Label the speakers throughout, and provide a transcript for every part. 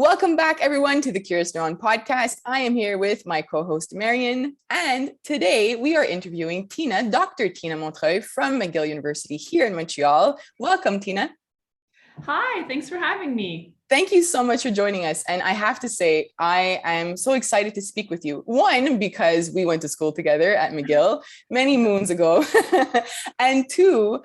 Speaker 1: Welcome back, everyone, to the Curious Neuron podcast. I am here with my co-host, Marion, and today we are interviewing Tina, Dr. Tina Montreuil from McGill University here in Montreal. Welcome, Tina.
Speaker 2: Hi, thanks for having me.
Speaker 1: Thank you so much for joining us. And I have to say, I am so excited to speak with you. One, because we went to school together at McGill many moons ago. And two,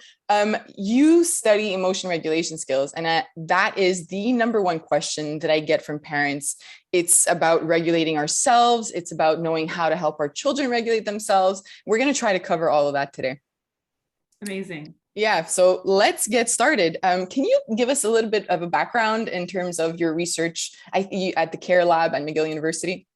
Speaker 1: you study emotion regulation skills. And that is the number one question that I get from parents. It's about regulating ourselves. It's about knowing how to help our children regulate themselves. We're going to try to cover all of that today.
Speaker 2: Amazing.
Speaker 1: Yeah, so let's get started. Can you give us a little bit of a background in terms of your research at the C.A.R.E lab at McGill University?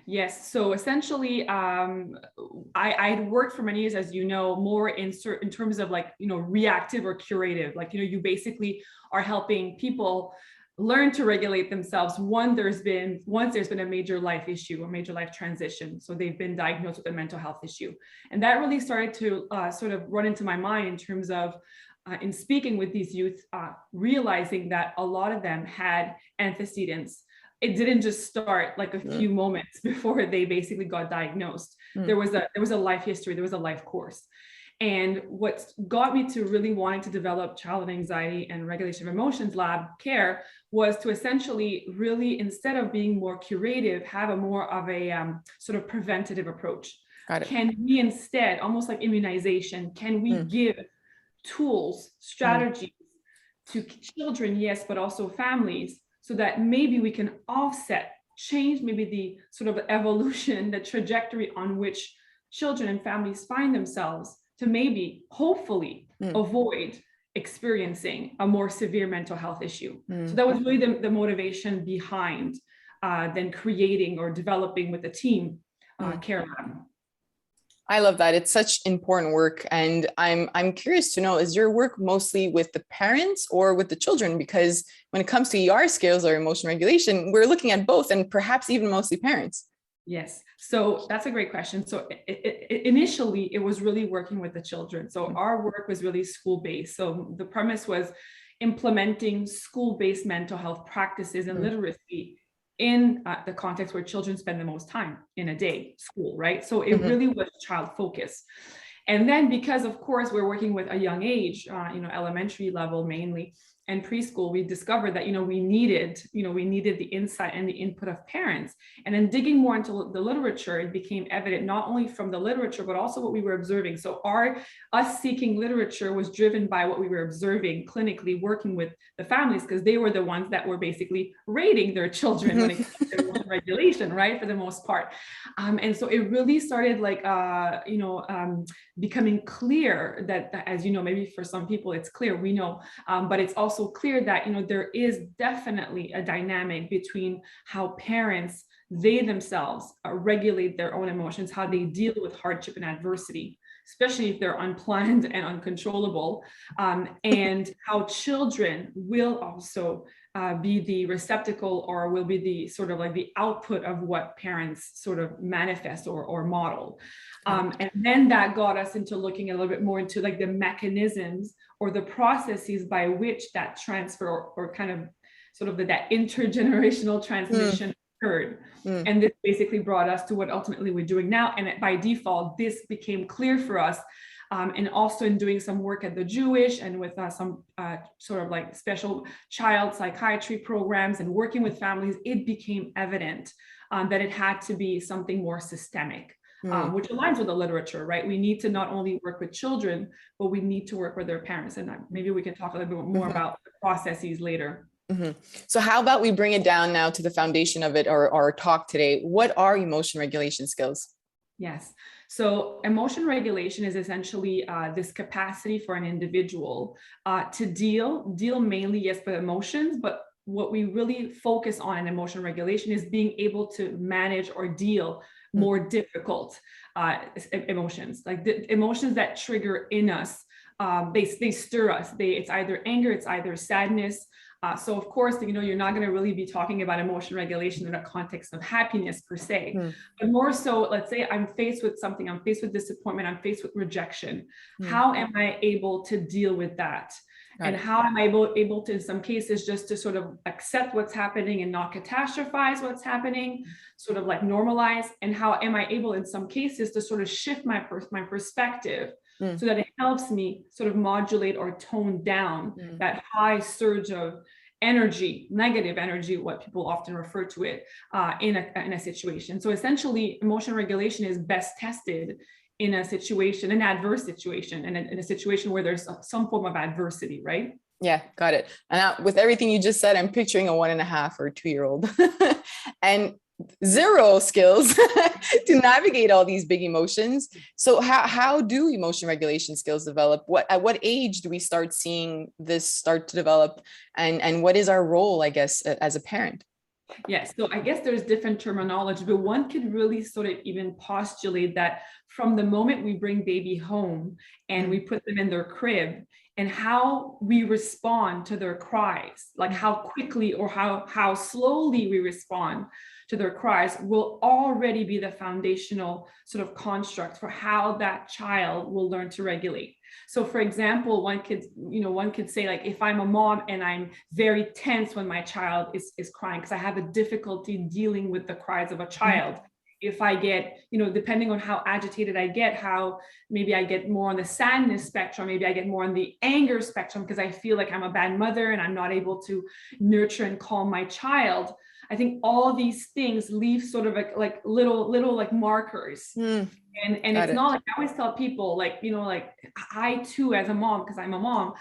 Speaker 2: Yes, so essentially, I worked for many years, as you know, more in terms of reactive or curative. You basically are helping people learn to regulate themselves once there's been a major life issue or major life transition. So they've been diagnosed with a mental health issue. And that really started to sort of run into my mind in terms of in speaking with these youth, realizing that a lot of them had antecedents. It didn't just start like a few moments before they basically got diagnosed. There was a life history, there was a life course. And what got me to really wanting to develop Childhood Anxiety and Regulation of Emotions Lab C.A.R.E was to essentially really, instead of being more curative, have a more of a sort of preventative approach.
Speaker 1: Got it.
Speaker 2: Can we instead, almost like immunization, can we give tools, strategies to children, yes, but also families, so that maybe we can offset, change maybe the sort of evolution, the trajectory on which children and families find themselves, to maybe, hopefully, avoid experiencing a more severe mental health issue. So that was really the motivation behind then creating or developing with the team C.A.R.E Lab.
Speaker 1: I love that. It's such important work. And I'm curious to know, is your work mostly with the parents or with the children? Because when it comes to E.R. skills or emotion regulation, we're looking at both and perhaps even mostly parents.
Speaker 2: Yes, so that's a great question. So initially, it was really working with the children. So our work was really school-based. So the premise was implementing school-based mental health practices and literacy in the context where children spend the most time in a day, school, right? So it really was child-focused. And then because, of course, we're working with a young age, elementary level mainly, and preschool, we discovered that, we needed the insight and the input of parents. And then digging more into the literature, it became evident not only from the literature, but also what we were observing. So us seeking literature was driven by what we were observing clinically, working with the families, because they were the ones that were basically rating their children when it comes to emotion regulation, right, for the most part. And so it really started becoming clear that, as you know, maybe for some people it's clear, we know, but it's also clear that there is definitely a dynamic between how parents, they themselves regulate their own emotions, how they deal with hardship and adversity, especially if they're unplanned and uncontrollable, and how children will also be the receptacle or will be the sort of like the output of what parents sort of manifest or model. And then that got us into looking a little bit more into like the mechanisms or the processes by which that transfer or kind of sort of that intergenerational transmission occurred. And this basically brought us to what ultimately we're doing now. And by default, this became clear for us. And also in doing some work at the Jewish and with some sort of like special child psychiatry programs and working with families, it became evident that it had to be something more systemic. Which aligns with the literature, right? We need to not only work with children, but we need to work with their parents. And maybe we can talk a little bit more about the processes later.
Speaker 1: So how about we bring it down now to the foundation of it, or our talk today. What are emotion regulation skills?
Speaker 2: Yes. So emotion regulation is essentially this capacity for an individual to deal mainly, yes, with emotions, but what we really focus on in emotion regulation is being able to manage or deal more difficult emotions, like the emotions that trigger in us. They stir us. It's either anger, it's either sadness, So of course, you're not going to really be talking about emotion regulation in a context of happiness per se, but more so, let's say I'm faced with something, I'm faced with disappointment, I'm faced with rejection. How am I able to deal with that? And how am I able to, in some cases, just to sort of accept what's happening and not catastrophize what's happening, sort of like normalize? And how am I able, in some cases, to sort of shift my perspective so that it helps me sort of modulate or tone down that high surge of energy, negative energy, what people often refer to it in a situation. So essentially, emotion regulation is best tested in a situation, an adverse situation, and in a situation where there's some form of adversity, right?
Speaker 1: Yeah, got it. And with everything you just said, I'm picturing a 1.5 or 2-year-old and zero skills to navigate all these big emotions. So how do emotion regulation skills develop? At what age do we start seeing this start to develop? And what is our role, I guess, as a parent?
Speaker 2: Yes, so I guess there's different terminology, but one could really sort of even postulate that from the moment we bring baby home and we put them in their crib, and how we respond to their cries, like how quickly or how slowly we respond to their cries, will already be the foundational sort of construct for how that child will learn to regulate. So for example, one could say, like, if I'm a mom and I'm very tense when my child is crying because I have a difficulty dealing with the cries of a child. If I get, depending on how agitated I get, how maybe I get more on the sadness spectrum, maybe I get more on the anger spectrum because I feel like I'm a bad mother and I'm not able to nurture and calm my child. I think all these things leave sort of like little like markers. And it's not like, I always tell people, like, I too, as a mom, because I'm a mom,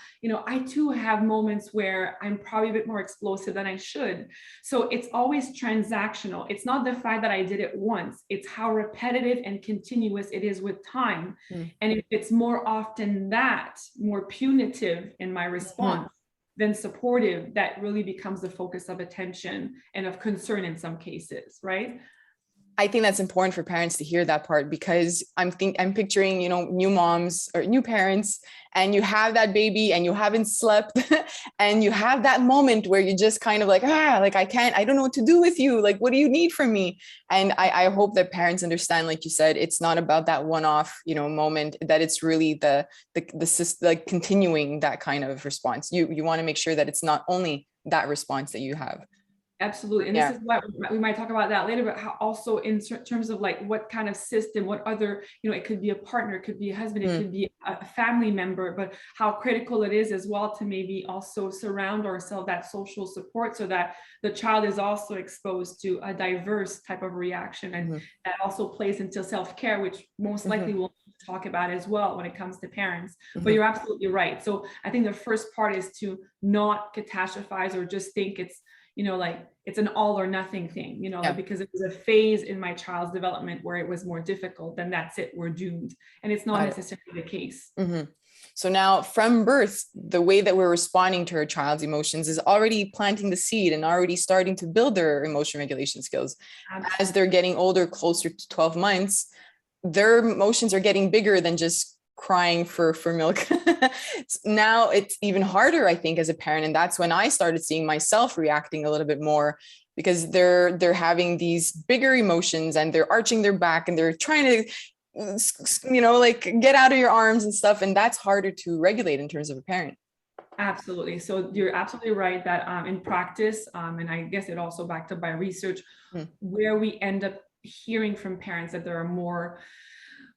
Speaker 2: I too have moments where I'm probably a bit more explosive than I should. So it's always transactional. It's not the fact that I did it once, it's how repetitive and continuous it is with time. And if it's more often that, more punitive in my response than supportive, that really becomes the focus of attention and of concern in some cases, right?
Speaker 1: I think that's important for parents to hear that part, because I'm picturing, new moms or new parents, and you have that baby and you haven't slept and you have that moment where you just kind of like, I don't know what to do with you. Like, what do you need from me? And I hope that parents understand, like you said, it's not about that one-off, moment, that it's really the like continuing that kind of response. You want to make sure that it's not only that response that you have.
Speaker 2: Absolutely. And this is what we might talk about that later, but how also in terms of like what kind of system, what other, it could be a partner, it could be a husband, it could be a family member, but how critical it is as well to maybe also surround ourselves that social support so that the child is also exposed to a diverse type of reaction. And that also plays into self-care, which most likely we'll talk about as well when it comes to parents. But you're absolutely right. So I think the first part is to not catastrophize or just think it's, like it's an all or nothing thing, because it was a phase in my child's development where it was more difficult, then that's it, we're doomed. And it's not necessarily the case.
Speaker 1: So now from birth, the way that we're responding to our child's emotions is already planting the seed and already starting to build their emotion regulation skills. Absolutely. As they're getting older, closer to 12 months, their emotions are getting bigger than just crying for milk. Now it's even harder, I think, as a parent. And that's when I started seeing myself reacting a little bit more, because they're having these bigger emotions and they're arching their back and they're trying to, like get out of your arms and stuff. And that's harder to regulate in terms of a parent.
Speaker 2: Absolutely. So you're absolutely right that in practice, and I guess it also backed up by research, where we end up hearing from parents that there are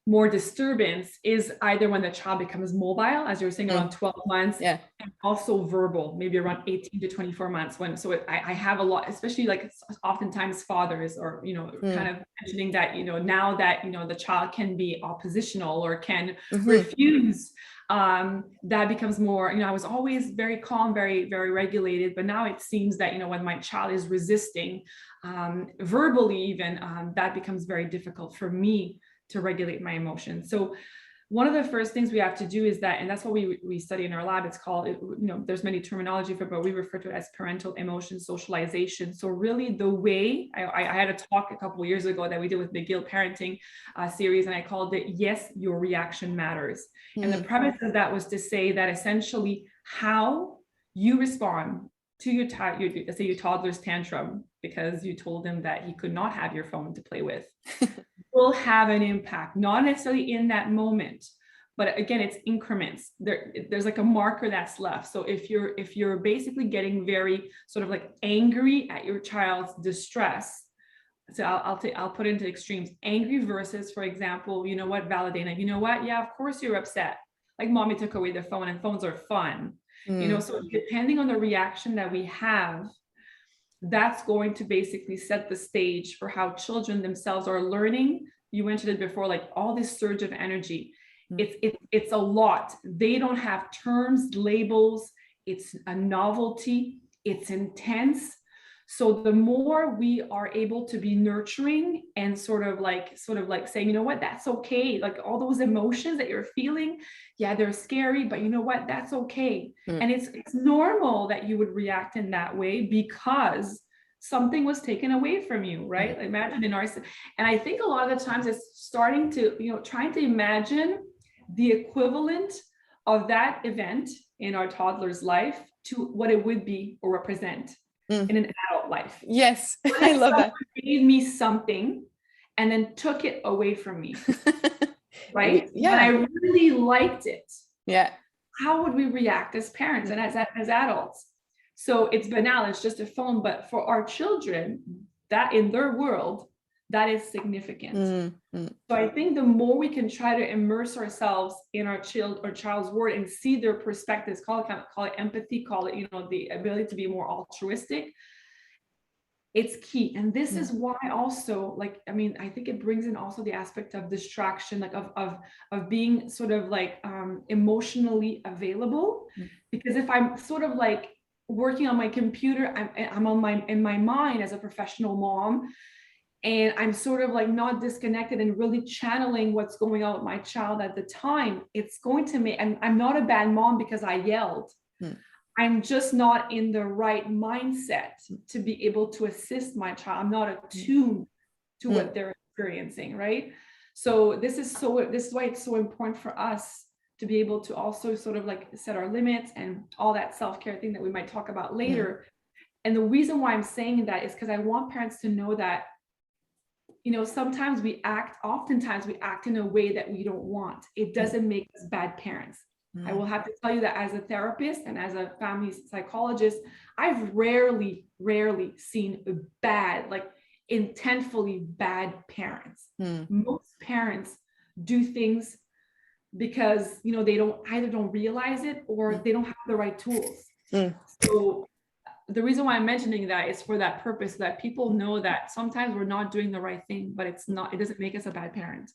Speaker 2: more disturbance is either when the child becomes mobile, as you were saying, around 12 months, and also verbal, maybe around 18 to 24 months. I have a lot, especially like oftentimes fathers or, kind of mentioning that, now that, the child can be oppositional or can refuse, that becomes more, I was always very calm, very, very regulated, but now it seems that, when my child is resisting, verbally even, that becomes very difficult for me to regulate my emotions. So one of the first things we have to do is that, and that's what we study in our lab, it's called, there's many terminology for it, but we refer to it as parental emotion socialization. So really the way, I had a talk a couple of years ago that we did with McGill Parenting series, and I called it, Yes, Your Reaction Matters. And the premise of that was to say that essentially how you respond to your let's say your toddler's tantrum because you told him that he could not have your phone to play with, will have an impact, not necessarily in that moment, but again, it's increments. There's like a marker that's left. So if you're basically getting very sort of like angry at your child's distress, so I'll put it into extremes. Angry versus, for example, you know what, validating, you know what, yeah, of course you're upset. Like mommy took away the phone, and phones are fun. You know, so depending on the reaction that we have, that's going to basically set the stage for how children themselves are learning. You mentioned it before, like all this surge of energy. It's a lot. They don't have terms, labels. It's a novelty. It's intense. So the more we are able to be nurturing and sort of like saying, you know what, that's okay. Like all those emotions that you're feeling, yeah, they're scary, but you know what, that's okay. And it's normal that you would react in that way because something was taken away from you, right? Imagine in our, and I think a lot of the times it's starting to, you know, trying to imagine the equivalent of that event in our toddler's life to what it would be or represent in an adult life.
Speaker 1: Yes, I love that.
Speaker 2: Gave me something and then took it away from me, right?
Speaker 1: Yeah.
Speaker 2: And I really liked it.
Speaker 1: Yeah.
Speaker 2: How would we react as parents and as adults? So it's banal, it's just a phone, but for our children, that in their world, that is significant. So I think the more we can try to immerse ourselves in our child's world and see their perspectives, call it empathy, call it, you know, the ability to be more altruistic, it's key. And this is why also, like, I mean, I think it brings in also the aspect of distraction, like of being sort of like emotionally available. Because if I'm sort of like working on my computer, I'm in my mind as a professional mom, and I'm sort of like not disconnected and really channeling what's going on with my child at the time, it's going to make, and I'm not a bad mom because I yelled. I'm just not in the right mindset to be able to assist my child. I'm not attuned to what they're experiencing, right? So this is why it's so important for us to be able to also sort of like set our limits and all that self-care thing that we might talk about later. And the reason why I'm saying that is because I want parents to know that, you know, oftentimes we act in a way that we don't want. It doesn't make us bad parents. I will have to tell you that as a therapist and as a family psychologist, I've rarely seen bad, like intentfully bad parents. Most parents do things because, you know, they don't realize it or they don't have the right tools. So the reason why I'm mentioning that is for that purpose, that people know that sometimes we're not doing the right thing, but it doesn't make us a bad parent.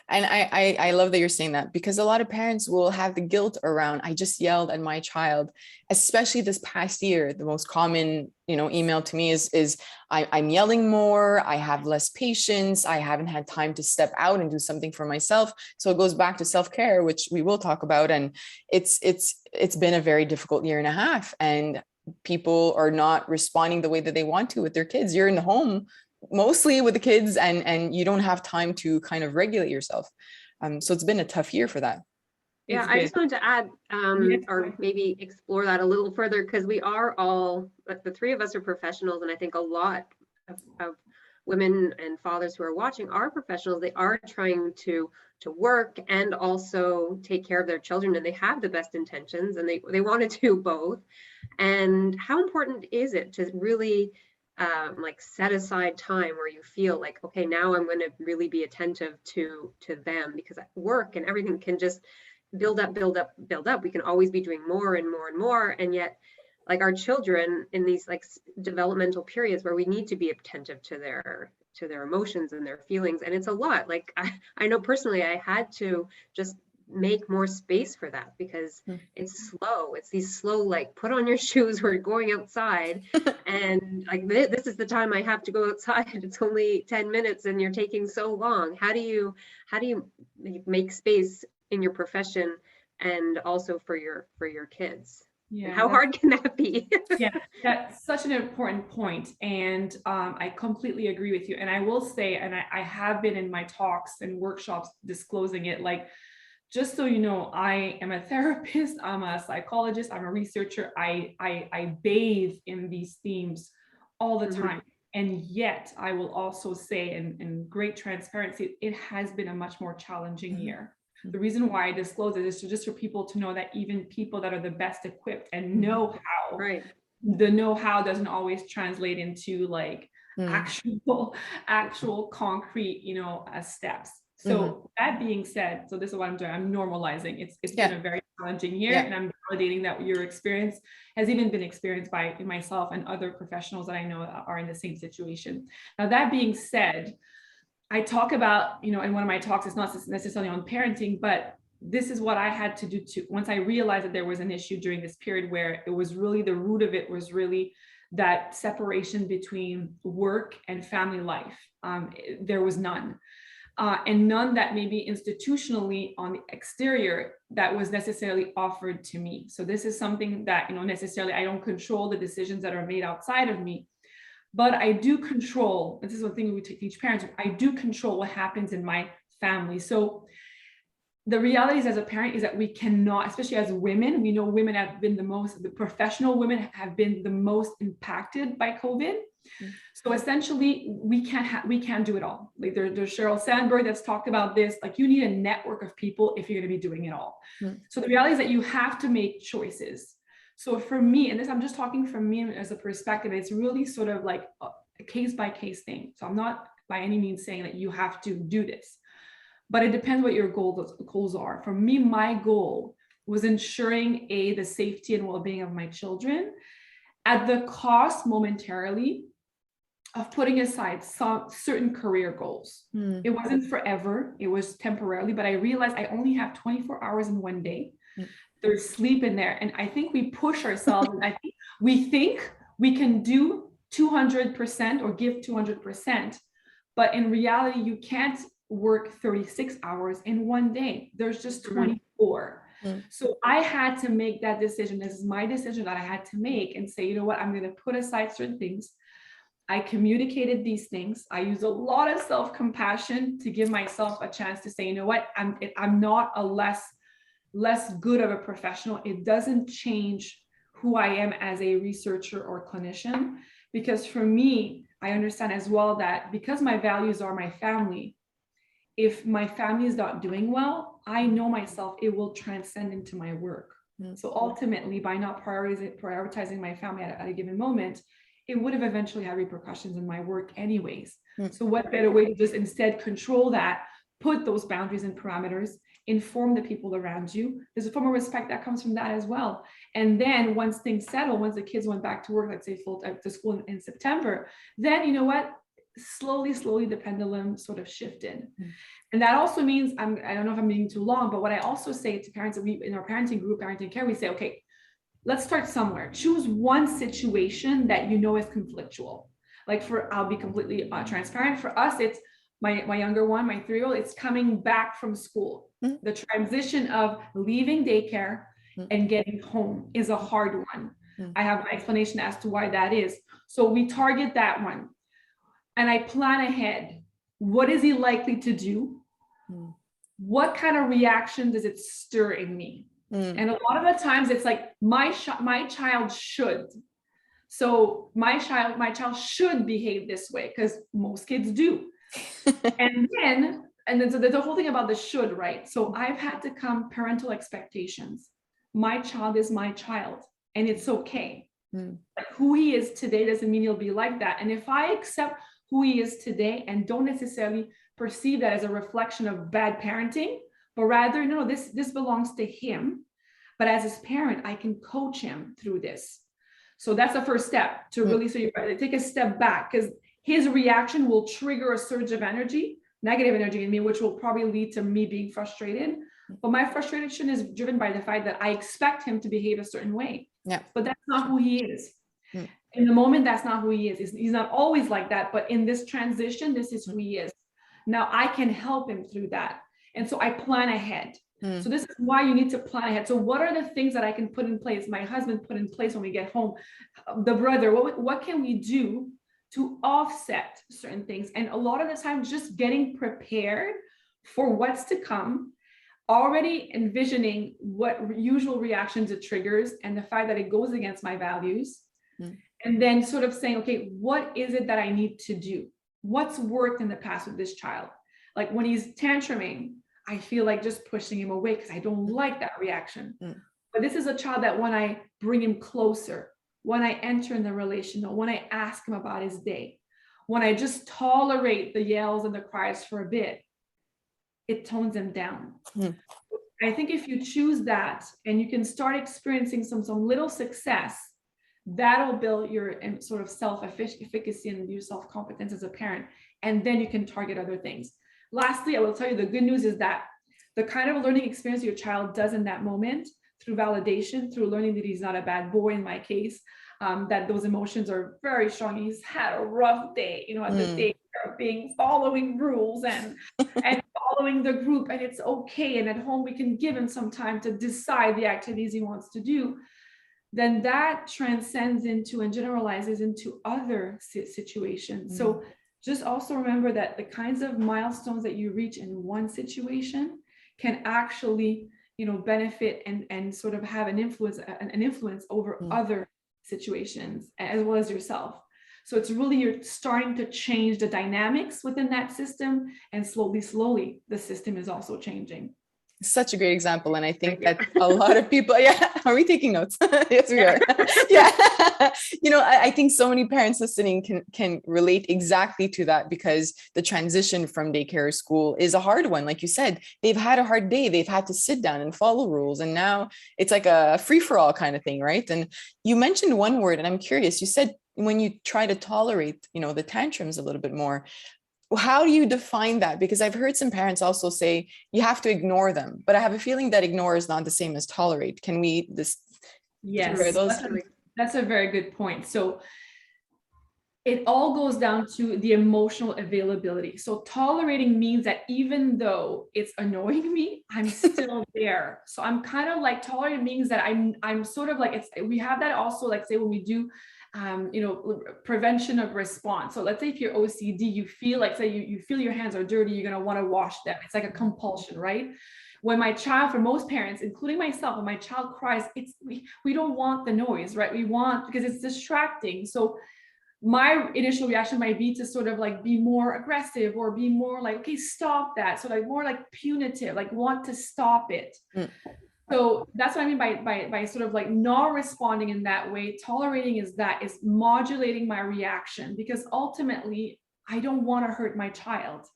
Speaker 1: And I love that you're saying that, because a lot of parents will have the guilt around, I just yelled at my child, especially this past year. The most common, you know, email to me is I'm yelling more, I have less patience, I haven't had time to step out and do something for myself. So it goes back to self-care, which we will talk about. And it's been a very difficult year and a half, and people are not responding the way that they want to with their kids. You're in the home mostly with the kids, and you don't have time to kind of regulate yourself. So it's been a tough year for that.
Speaker 3: Yeah, I just wanted to add, or maybe explore that a little further, because we are all, the three of us are professionals, and I think a lot of women and fathers who are watching are professionals. They are trying to work and also take care of their children, and they have the best intentions, and they want to do both. And how important is it to really like set aside time where you feel like, okay, now I'm going to really be attentive to them, because at work and everything can just build up. We can always be doing more and more and more. And yet, like, our children in these like developmental periods where we need to be attentive to their emotions and their feelings. And it's a lot. Like, I know personally, I had to just make more space for that, because it's slow. It's these slow, like, put on your shoes, we're going outside. And like, this is the time I have to go outside. It's only 10 minutes and you're taking so long. How do you make space in your profession and also for your kids? Yeah, and how hard can that be?
Speaker 2: Yeah, that's such an important point. And I completely agree with you. And I will say, and I have been in my talks and workshops disclosing it, like, just so you know, I am a therapist, I'm a psychologist, I'm a researcher. I bathe in these themes all the time. And yet I will also say in great transparency, it has been a much more challenging year. The reason why I disclose it is just for people to know that even people that are the best equipped and know how, the know-how doesn't always translate into like actual concrete, you know, steps. So that being said, so this is what I'm doing. I'm normalizing. It's been a very challenging year, and I'm validating that your experience has even been experienced by myself and other professionals that I know are in the same situation. Now, that being said, I talk about, you know, in one of my talks, it's not necessarily on parenting, but this is what I had to do too. Once I realized that there was an issue during this period where it was really, the root of it was really that separation between work and family life. There was none. And none that maybe institutionally on the exterior that was necessarily offered to me. So this is something that, you know, necessarily I don't control the decisions that are made outside of me, but I do control, this is one thing we teach parents, I do control what happens in my family. So the realities as a parent is that we cannot, especially as women, we know women have been the professional women have been the most impacted by COVID. So essentially we can't do it all. Like there's Sheryl Sandberg that's talked about this, like you need a network of people if you're going to be doing it all. So the reality is that you have to make choices. So for me, and this, I'm just talking from me as a perspective, it's really sort of like a case by case thing. So I'm not by any means saying that you have to do this, but it depends what your goals are. For me, my goal was ensuring the safety and well-being of my children at the cost momentarily of putting aside some certain career goals. It wasn't forever, it was temporarily, but I realized I only have 24 hours in one day. There's sleep in there. And I think we push ourselves, and I think we can do 200% or give 200%, but in reality, you can't work 36 hours in one day. There's just 24. So I had to make that decision. This is my decision that I had to make and say, you know what, I'm going to put aside certain things. I communicated these things. I used a lot of self-compassion to give myself a chance to say, you know what, I'm not a less good of a professional. It doesn't change who I am as a researcher or clinician, because for me, I understand as well that because my values are my family, if my family is not doing well, I know myself, it will transcend into my work. So ultimately, by not prioritizing my family at a given moment, it would have eventually had repercussions in my work anyways. So what better way to just instead control that, put those boundaries and parameters, inform the people around you. There's a form of respect that comes from that as well. And then once things settle, once the kids went back to work, let's say to school in September, then you know what? Slowly, the pendulum sort of shifted. And that also means, I don't know if I'm being too long, but what I also say to parents that in our parenting group, Parenting Care, we say, okay, let's start somewhere. Choose one situation that you know is conflictual. Like I'll be completely transparent. For us, it's my younger one, my 3-year-old, it's coming back from school. The transition of leaving daycare and getting home is a hard one. I have an explanation as to why that is. So we target that one. And I plan ahead. What is he likely to do? What kind of reaction does it stir in me? And a lot of the times it's like my child should. So my child should behave this way because most kids do. and then so there's a whole thing about the should, right? So I've had to come parental expectations. My child is my child, and it's okay. Like who he is today doesn't mean he'll be like that. And if I accept who he is today and don't necessarily perceive that as a reflection of bad parenting, but rather, no, this belongs to him. But as his parent, I can coach him through this. So that's the first step to really, so you take a step back, because his reaction will trigger a surge of energy, negative energy in me, which will probably lead to me being frustrated. But my frustration is driven by the fact that I expect him to behave a certain way. But that's not who he is. In the moment, that's not who he is. He's not always like that, but in this transition, this is who he is. Now I can help him through that. And so I plan ahead. So this is why you need to plan ahead. So what are the things that I can put in place? My husband put in place when we get home, the brother, what can we do to offset certain things? And a lot of the time, just getting prepared for what's to come already envisioning what usual reactions it triggers and the fact that it goes against my values. And then sort of saying, okay, what is it that I need to do? What's worked in the past with this child? Like when he's tantruming, I feel like just pushing him away because I don't like that reaction. But this is a child that when I bring him closer, when I enter in the relational, when I ask him about his day, when I just tolerate the yells and the cries for a bit, it tones him down. I think if you choose that and you can start experiencing some little success, that'll build your sort of self-efficacy and your self-competence as a parent. And then you can target other things. Lastly, I will tell you the good news is that the kind of learning experience your child does in that moment, through validation, through learning that he's not a bad boy in my case, that those emotions are very strong. He's had a rough day, at the day of following rules and following the group, and it's okay. And at home, we can give him some time to decide the activities he wants to do. Then that transcends into and generalizes into other situations. So just also remember that the kinds of milestones that you reach in one situation can actually, benefit and sort of have an influence over other situations as well as yourself. So it's really, you're starting to change the dynamics within that system, and slowly the system is also changing.
Speaker 1: Such a great example. And I think that a lot of people, are we taking notes? Yes, we are. I think so many parents listening can relate exactly to that, because the transition from daycare or school is a hard one. Like you said, they've had a hard day. They've had to sit down and follow rules. And now it's like a free-for-all kind of thing, right? And you mentioned one word, and I'm curious. You said when you try to tolerate, the tantrums a little bit more. How do you define that? Because I've heard some parents also say you have to ignore them, but I have a feeling that ignore is not the same as tolerate. Can we
Speaker 2: Yes, that's a very good point. So it all goes down to the emotional availability. So tolerating means that even though it's annoying me, I'm still there. So I'm kind of like, tolerating means that I'm sort of like, we have that also, like say when we do prevention of response. So let's say if you're OCD, you feel like, say you feel your hands are dirty, you're going to want to wash them. It's like a compulsion, right? When my child, for most parents, including myself, when my child cries, we don't want the noise, right? We want, because it's distracting. So my initial reaction might be to sort of like be more aggressive, or be more like, okay, stop that. So like more like punitive, like want to stop it. So that's what I mean by sort of like not responding in that way. Tolerating is modulating my reaction, because ultimately I don't want to hurt my child.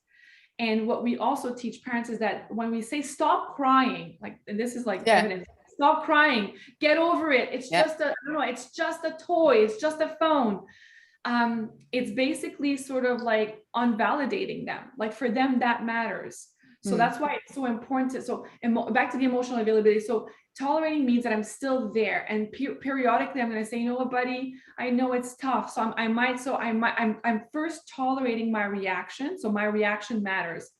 Speaker 2: And what we also teach parents is that when we say stop crying, like, and this is like evidence, stop crying, get over it. It's just it's just a toy, it's just a phone. It's basically sort of like unvalidating them. Like for them, that matters. So that's why it's so important back to the emotional availability. So tolerating means that I'm still there, and periodically I'm going to say, you know what, buddy, I know it's tough. So I'm first tolerating my reaction. So my reaction matters.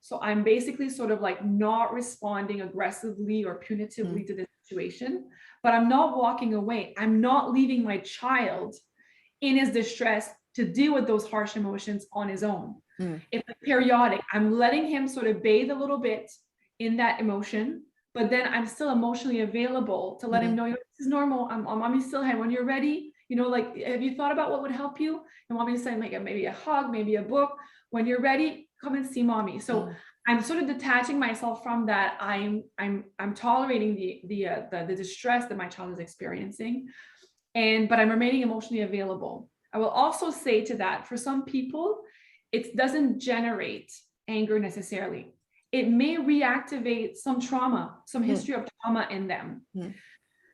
Speaker 2: So I'm basically sort of like not responding aggressively or punitively to the situation, but I'm not walking away. I'm not leaving my child in his distress to deal with those harsh emotions on his own. It's periodic. I'm letting him sort of bathe a little bit in that emotion, but then I'm still emotionally available to let him know, this is normal. Mommy's still here. When you're ready, like, have you thought about what would help you? And want me to say like maybe a hug, maybe a book. When you're ready, come and see mommy. So I'm sort of detaching myself from that. I'm tolerating the distress that my child is experiencing, but I'm remaining emotionally available. I will also say to that, for some people, it doesn't generate anger necessarily. It may reactivate some trauma, some history of trauma in them.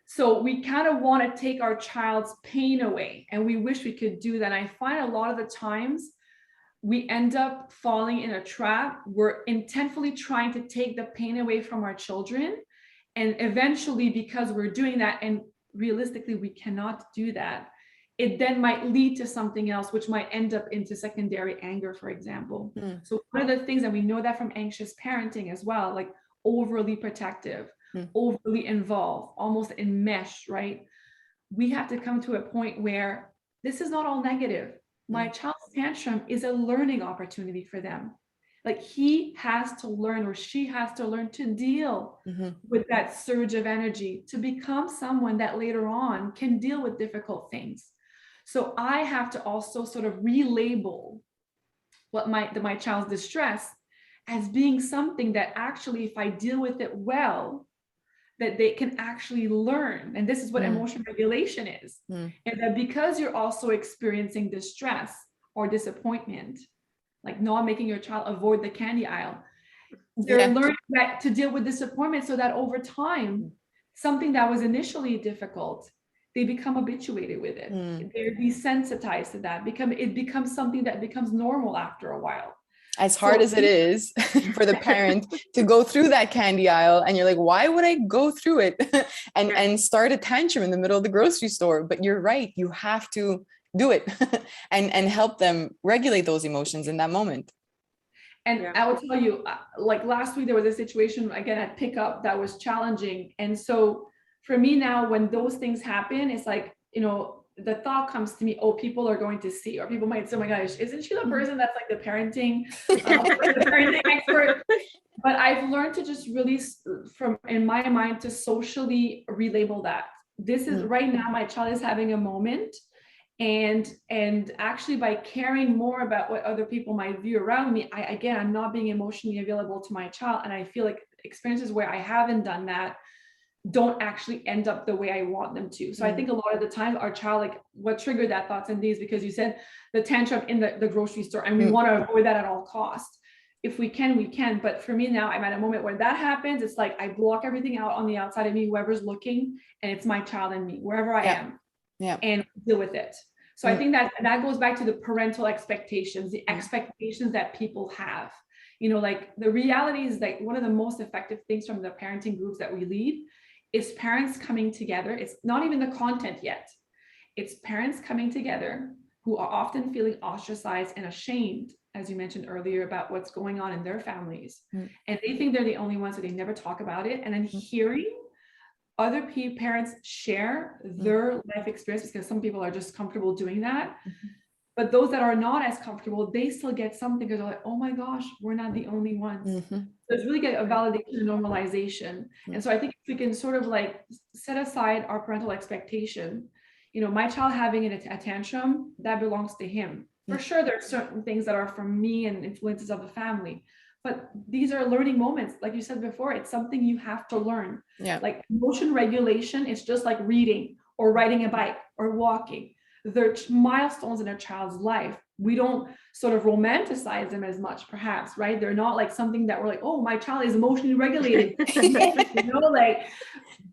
Speaker 2: So we kind of want to take our child's pain away, and we wish we could do that. I find a lot of the times we end up falling in a trap. We're intentfully trying to take the pain away from our children. And eventually, because we're doing that, and realistically, we cannot do that, it then might lead to something else, which might end up into secondary anger, for example. So one of the things, and we know that from anxious parenting as well, like overly protective, overly involved, almost enmeshed, right? We have to come to a point where this is not all negative. My child's tantrum is a learning opportunity for them. Like he has to learn, or she has to learn to deal with that surge of energy to become someone that later on can deal with difficult things. So I have to also sort of relabel what my child's distress as being something that actually, if I deal with it well, that they can actually learn. And this is what emotion regulation is. And that because you're also experiencing distress or disappointment, like not making your child avoid the candy aisle, they're learning that to deal with disappointment, so that over time, something that was initially difficult, they become habituated with it. They're desensitized to that. It becomes something that becomes normal after a while.
Speaker 1: As hard as it is for the parent to go through that candy aisle, and you're like, why would I go through it and start a tantrum in the middle of the grocery store? But you're right, you have to do it and help them regulate those emotions in that moment.
Speaker 2: And I will tell you, like last week, there was a situation again at pickup that was challenging. And so for me now, when those things happen, it's like, you know, the thought comes to me, oh, people are going to see, or people might say, oh my gosh, isn't she the person that's like the parenting expert? But I've learned to just really, from in my mind, to socially relabel that. This is right now, my child is having a moment. And actually, by caring more about what other people might view around me, I'm not being emotionally available to my child. And I feel like experiences where I haven't done that don't actually end up the way I want them to. So I think a lot of the time our child, like what triggered that thoughts and these, because you said the tantrum in the grocery store, and we want to avoid that at all costs. If we can, we can. But for me now, I'm at a moment where that happens. It's like I block everything out on the outside of me, whoever's looking, and it's my child and me, wherever I am, and deal with it. So I think that goes back to the parental expectations, the expectations that people have. You know, like the reality is like one of the most effective things from the parenting groups that we lead is parents coming together. It's not even the content yet. It's parents coming together who are often feeling ostracized and ashamed, as you mentioned earlier, about what's going on in their families. And they think they're the only ones, so they never talk about it. And then hearing other parents share their life experiences, because some people are just comfortable doing that. But those that are not as comfortable, they still get something, because they're like, oh my gosh, we're not the only ones. So it's really get a validation and normalization. And so I think if we can sort of like set aside our parental expectation, you know, my child having a tantrum, that belongs to him. For sure, there are certain things that are from me and influences of the family. But these are learning moments. Like you said before, it's something you have to learn. Like emotion regulation, it's just like reading or riding a bike or walking. They're milestones in a child's life. We don't sort of romanticize them as much, perhaps, right? They're not like something that we're like, oh, my child is emotionally regulated, you know, like,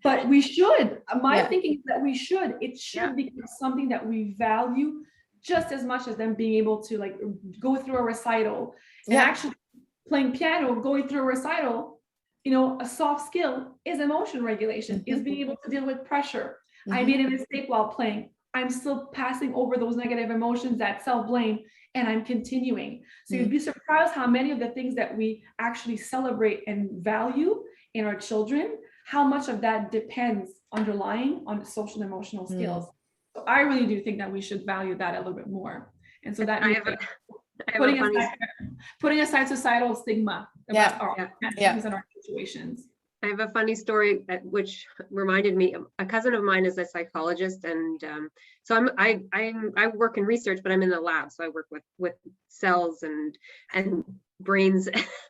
Speaker 2: but we should. My thinking is that we should. It should become something that we value just as much as them being able to like go through a recital and actually playing piano, going through a recital. You know, a soft skill is emotion regulation, is being able to deal with pressure. I made a mistake while playing. I'm still passing over those negative emotions, that self-blame, and I'm continuing. So you'd be surprised how many of the things that we actually celebrate and value in our children, how much of that depends underlying on social and emotional skills. So I really do think that we should value that a little bit more. And so that putting aside societal stigma about our and our situations.
Speaker 3: I have a funny story which reminded me. A cousin of mine is a psychologist, and so I work in research, but I'm in the lab, so I work with cells and brains.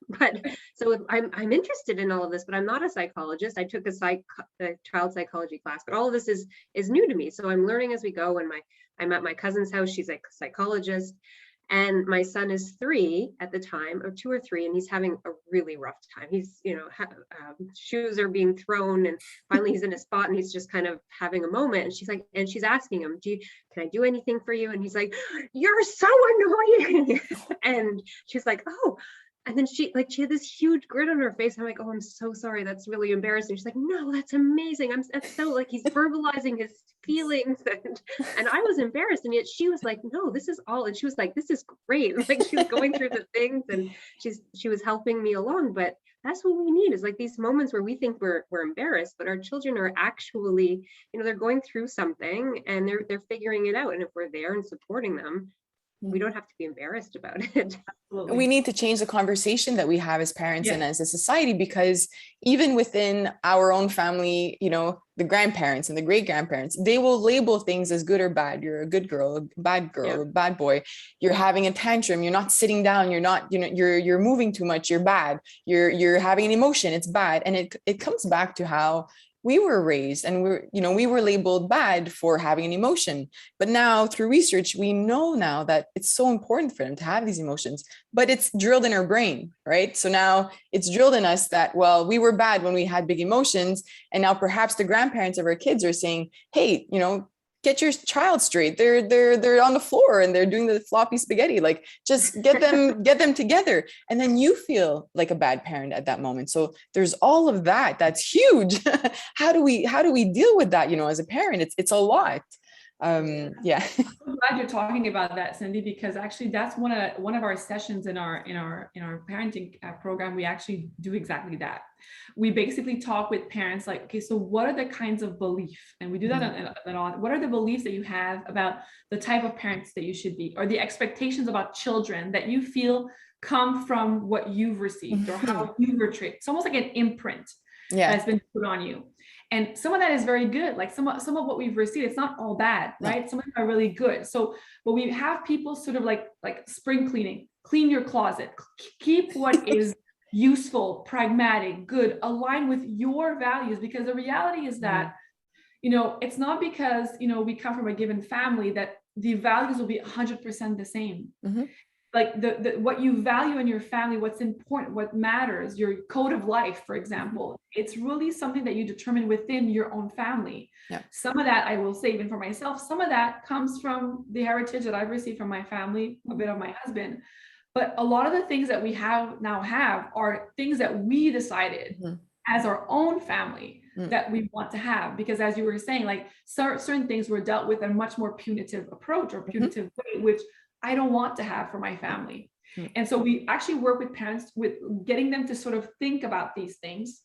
Speaker 3: But so I'm interested in all of this, but I'm not a psychologist. I took a child psychology class, but all of this is new to me. So I'm learning as we go. And I'm at my cousin's house. She's a psychologist. And my son is 3 at the time, or 2 or 3, and he's having a really rough time. He's, you know, shoes are being thrown, and finally he's in a spot, and he's just kind of having a moment. And she's asking him, can I do anything for you? And he's like, you're so annoying. And she's like, oh. And then she had this huge grin on her face. I'm like, oh, I'm so sorry. That's really embarrassing. She's like, no, that's amazing. That's so, like, he's verbalizing his feelings. And I was embarrassed. And yet she was like, no, this is all. And she was like, this is great. Like, she was going through the things, and she was helping me along. But that's what we need, is like these moments where we think we're embarrassed, but our children are actually, you know, they're going through something and they're figuring it out. And if we're there and supporting them, we don't have to be embarrassed about it.
Speaker 2: Absolutely.
Speaker 1: We need to change the conversation that we have as parents and
Speaker 2: Yeah.
Speaker 1: as a society, because even within our own family, you know, the grandparents and the great grandparents, they will label things as good or bad. You're a good girl, a bad girl,
Speaker 3: Yeah.
Speaker 1: a bad boy. You're having a tantrum. You're not sitting down. You're not, you know, you're moving too much. You're bad. You're having an emotion. It's bad. And it comes back to how we were raised, and we were labeled bad for having an emotion. But now through research, we know now that it's so important for them to have these emotions, but it's drilled in our brain, right? So now it's drilled in us that, well, we were bad when we had big emotions. And now perhaps the grandparents of our kids are saying, hey, you know, get your child straight. They're on the floor and they're doing the floppy spaghetti. Like, just get them together. And then you feel like a bad parent at that moment. So there's all of that. That's huge. How do we deal with that? You know, as a parent, it's a lot. Yeah.
Speaker 2: I'm glad you're talking about that, Cindy, because actually that's one of our sessions in our parenting program. We actually do exactly that. We basically talk with parents like, okay, so what are the kinds of belief? And we do that on what are the beliefs that you have about the type of parents that you should be, or the expectations about children that you feel come from what you've received or how you were treated. It's almost like an imprint that's been put on you. And some of that is very good. Like some of what we've received, it's not all bad, right? Some of them are really good. So, but we have people sort of like spring cleaning, clean your closet, keep what is useful, pragmatic, good, aligned with your values. Because the reality is that, you know, it's not because, you know, we come from a given family that the values will be 100% the same. Like the what you value in your family, what's important, what matters, your code of life, for example, it's really something that you determine within your own family. Some of that, I will say, even for myself, some of that comes from the heritage that I've received from my family, a bit of my husband. But a lot of the things that we have are things that we decided as our own family that we want to have. Because as you were saying, like certain things were dealt with in a much more punitive approach or punitive way, which I don't want to have for my family. And so we actually work with parents with getting them to sort of think about these things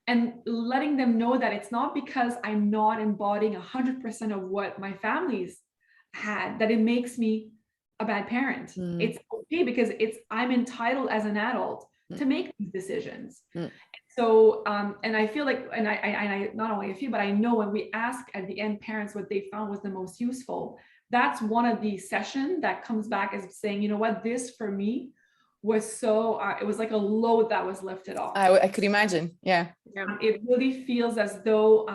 Speaker 2: and letting them know that it's not because I'm not embodying 100% of what my family's had that it makes me a bad parent. It's okay because I'm entitled as an adult to make these decisions. So, and I feel like, and I not only I feel, but I know when we ask at the end parents what they found was the most useful, that's one of the sessions that comes back as saying, you know what, this for me was so, it was like a load that was lifted off.
Speaker 1: I could imagine. Yeah.
Speaker 2: It really feels as though,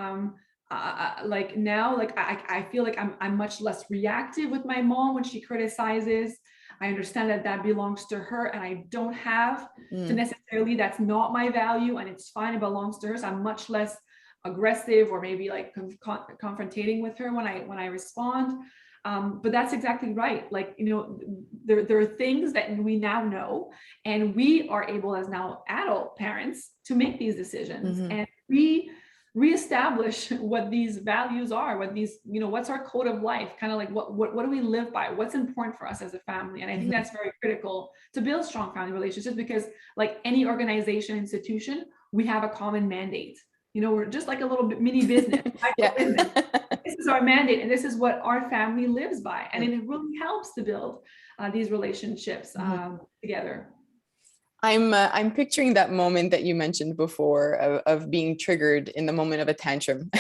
Speaker 2: like now, like I feel like I'm much less reactive with my mom when she criticizes. I understand that belongs to her and I don't have to necessarily, that's not my value and it's fine, it belongs to her. So I'm much less aggressive or maybe like confrontating with her when I respond. But that's exactly right. Like, you know, there are things that we now know, and we are able as now adult parents to make these decisions and reestablish what these values are, what these, you know, what's our code of life, kind of like what do we live by, what's important for us as a family. And I think that's very critical to build strong family relationships, because like any organization, institution, we have a common mandate. You know, we're just like a little bit mini business. This is our mandate and this is what our family lives by. And it really helps to build these relationships together.
Speaker 1: I'm picturing that moment that you mentioned before of being triggered in the moment of a tantrum.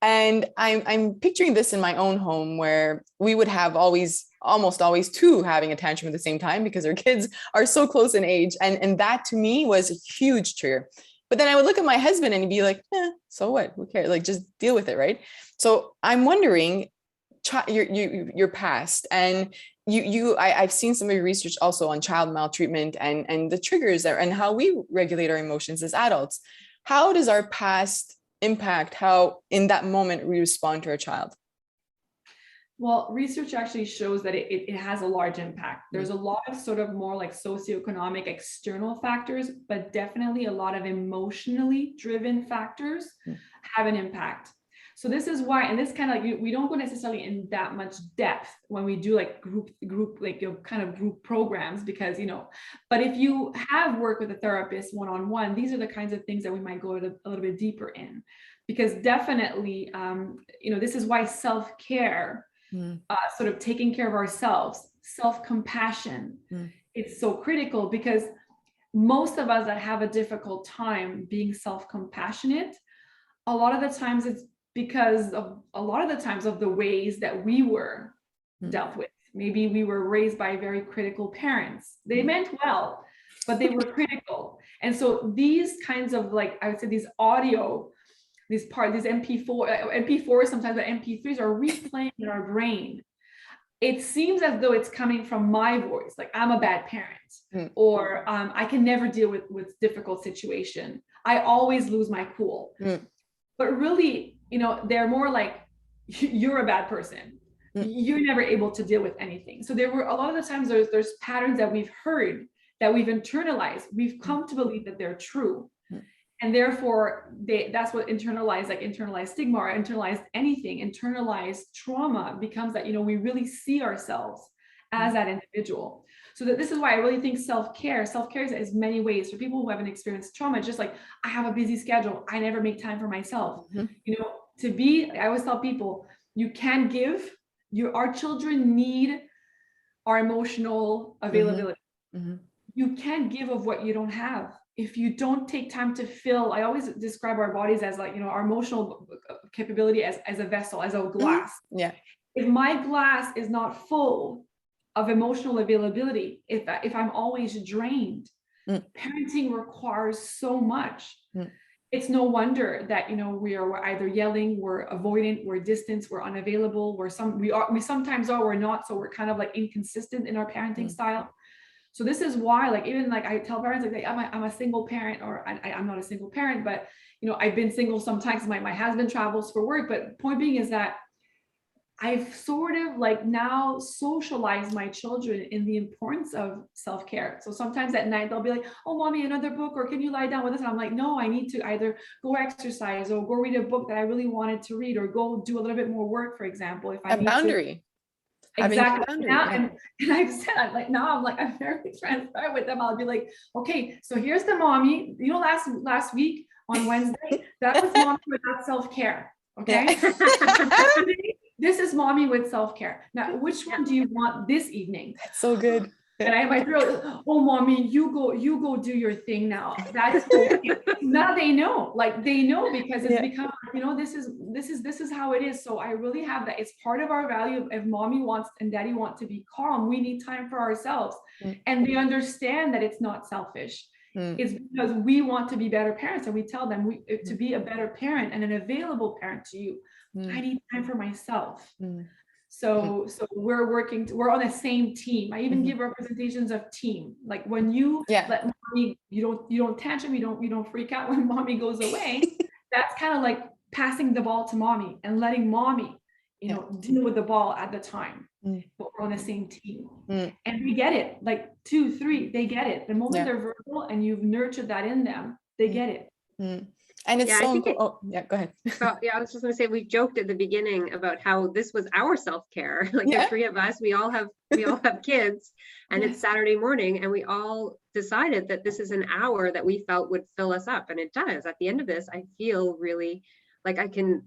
Speaker 1: And I'm picturing this in my own home, where we would have almost always two having a tantrum at the same time because our kids are so close in age. And that to me was a huge trigger. But then I would look at my husband and he'd be like, so what? Who cares? Like, just deal with it, right? So I'm wondering, your past, and I've seen some of your research also on child maltreatment and the triggers there and how we regulate our emotions as adults. How does our past impact how in that moment we respond to our child?
Speaker 2: Well, research actually shows that it has a large impact. There's a lot of sort of more like socioeconomic external factors, but definitely a lot of emotionally driven factors have an impact. So this is why, and this kind of like, we don't go necessarily in that much depth when we do like group, like, you know, kind of group programs, because, you know, but if you have worked with a therapist one-on-one, these are the kinds of things that we might go a little bit deeper in, because definitely, you know, this is why self-care, sort of taking care of ourselves, self-compassion. It's so critical because most of us that have a difficult time being self-compassionate, a lot of the times it's because of the ways that we were dealt with. Maybe we were raised by very critical parents. They meant well, but they were critical. And so these kinds of, like, I would say these audio, these MP4s, sometimes the MP3s are replaying in our brain. It seems as though it's coming from my voice, like I'm a bad parent, or I can never deal with difficult situation. I always lose my cool. But really, you know, they're more like, you're a bad person. You're never able to deal with anything. So there were a lot of the times there's patterns that we've heard, that we've internalized. We've come to believe that they're true. And therefore, that's what internalized stigma or internalized anything, internalized trauma becomes that, you know, we really see ourselves as that individual. So this is why I really think self-care is many ways for people who haven't experienced trauma. It's just like, I have a busy schedule. I never make time for myself. You know, I always tell people, you can give, our children need our emotional availability. You can't give of what you don't have. If you don't take time to fill, I always describe our bodies as, like, you know, our emotional capability as a vessel, as a glass. If my glass is not full of emotional availability, if I'm always drained, parenting requires so much. It's no wonder that, you know, we're either yelling, we're avoidant, we're distant, we're unavailable, we sometimes are, we're not. So we're kind of like inconsistent in our parenting style. So this is why, like, even like I tell parents, like, I'm a single parent, or I'm not a single parent, but, you know, I've been single sometimes. My husband travels for work, but point being is that I've sort of like now socialized my children in the importance of self-care. So sometimes at night they'll be like, oh, mommy, another book, or can you lie down with us? And I'm like, no, I need to either go exercise or go read a book that I really wanted to read, or go do a little bit more work, for example, if I need
Speaker 1: boundary.
Speaker 2: Exactly. Now, and I've said, like, now I'm very transparent with them. I'll be like, okay, so here's the mommy, you know, last week on Wednesday, that was mommy without self-care. Okay. This is mommy with self-care. Now, which one do you want this evening?
Speaker 1: That's so good.
Speaker 2: And I might throw, oh, mommy, you go do your thing now. That's okay. Now they know, like, they know, because it's become, you know, this is how it is. So I really have that. It's part of our value. If mommy wants and daddy want to be calm, we need time for ourselves. And they understand that it's not selfish. It's because we want to be better parents, and we tell them to be a better parent and an available parent to you. I need time for myself. So we're on the same team. I even give representations of team. Like, when you let mommy, you don't tantrum, you don't freak out when mommy goes away. That's kind of like passing the ball to mommy and letting mommy, you know, deal with the ball at the time. But we're on the same team. And we get it. Like 2, 3, they get it. The moment they're verbal and you've nurtured that in them, they get it.
Speaker 1: And it's so important. Go ahead.
Speaker 3: So, I was just going to say, we joked at the beginning about how this was our self-care. Like, the three of us, we all have kids, and it's Saturday morning, and we all decided that this is an hour that we felt would fill us up, and it does. At the end of this, I feel really like I can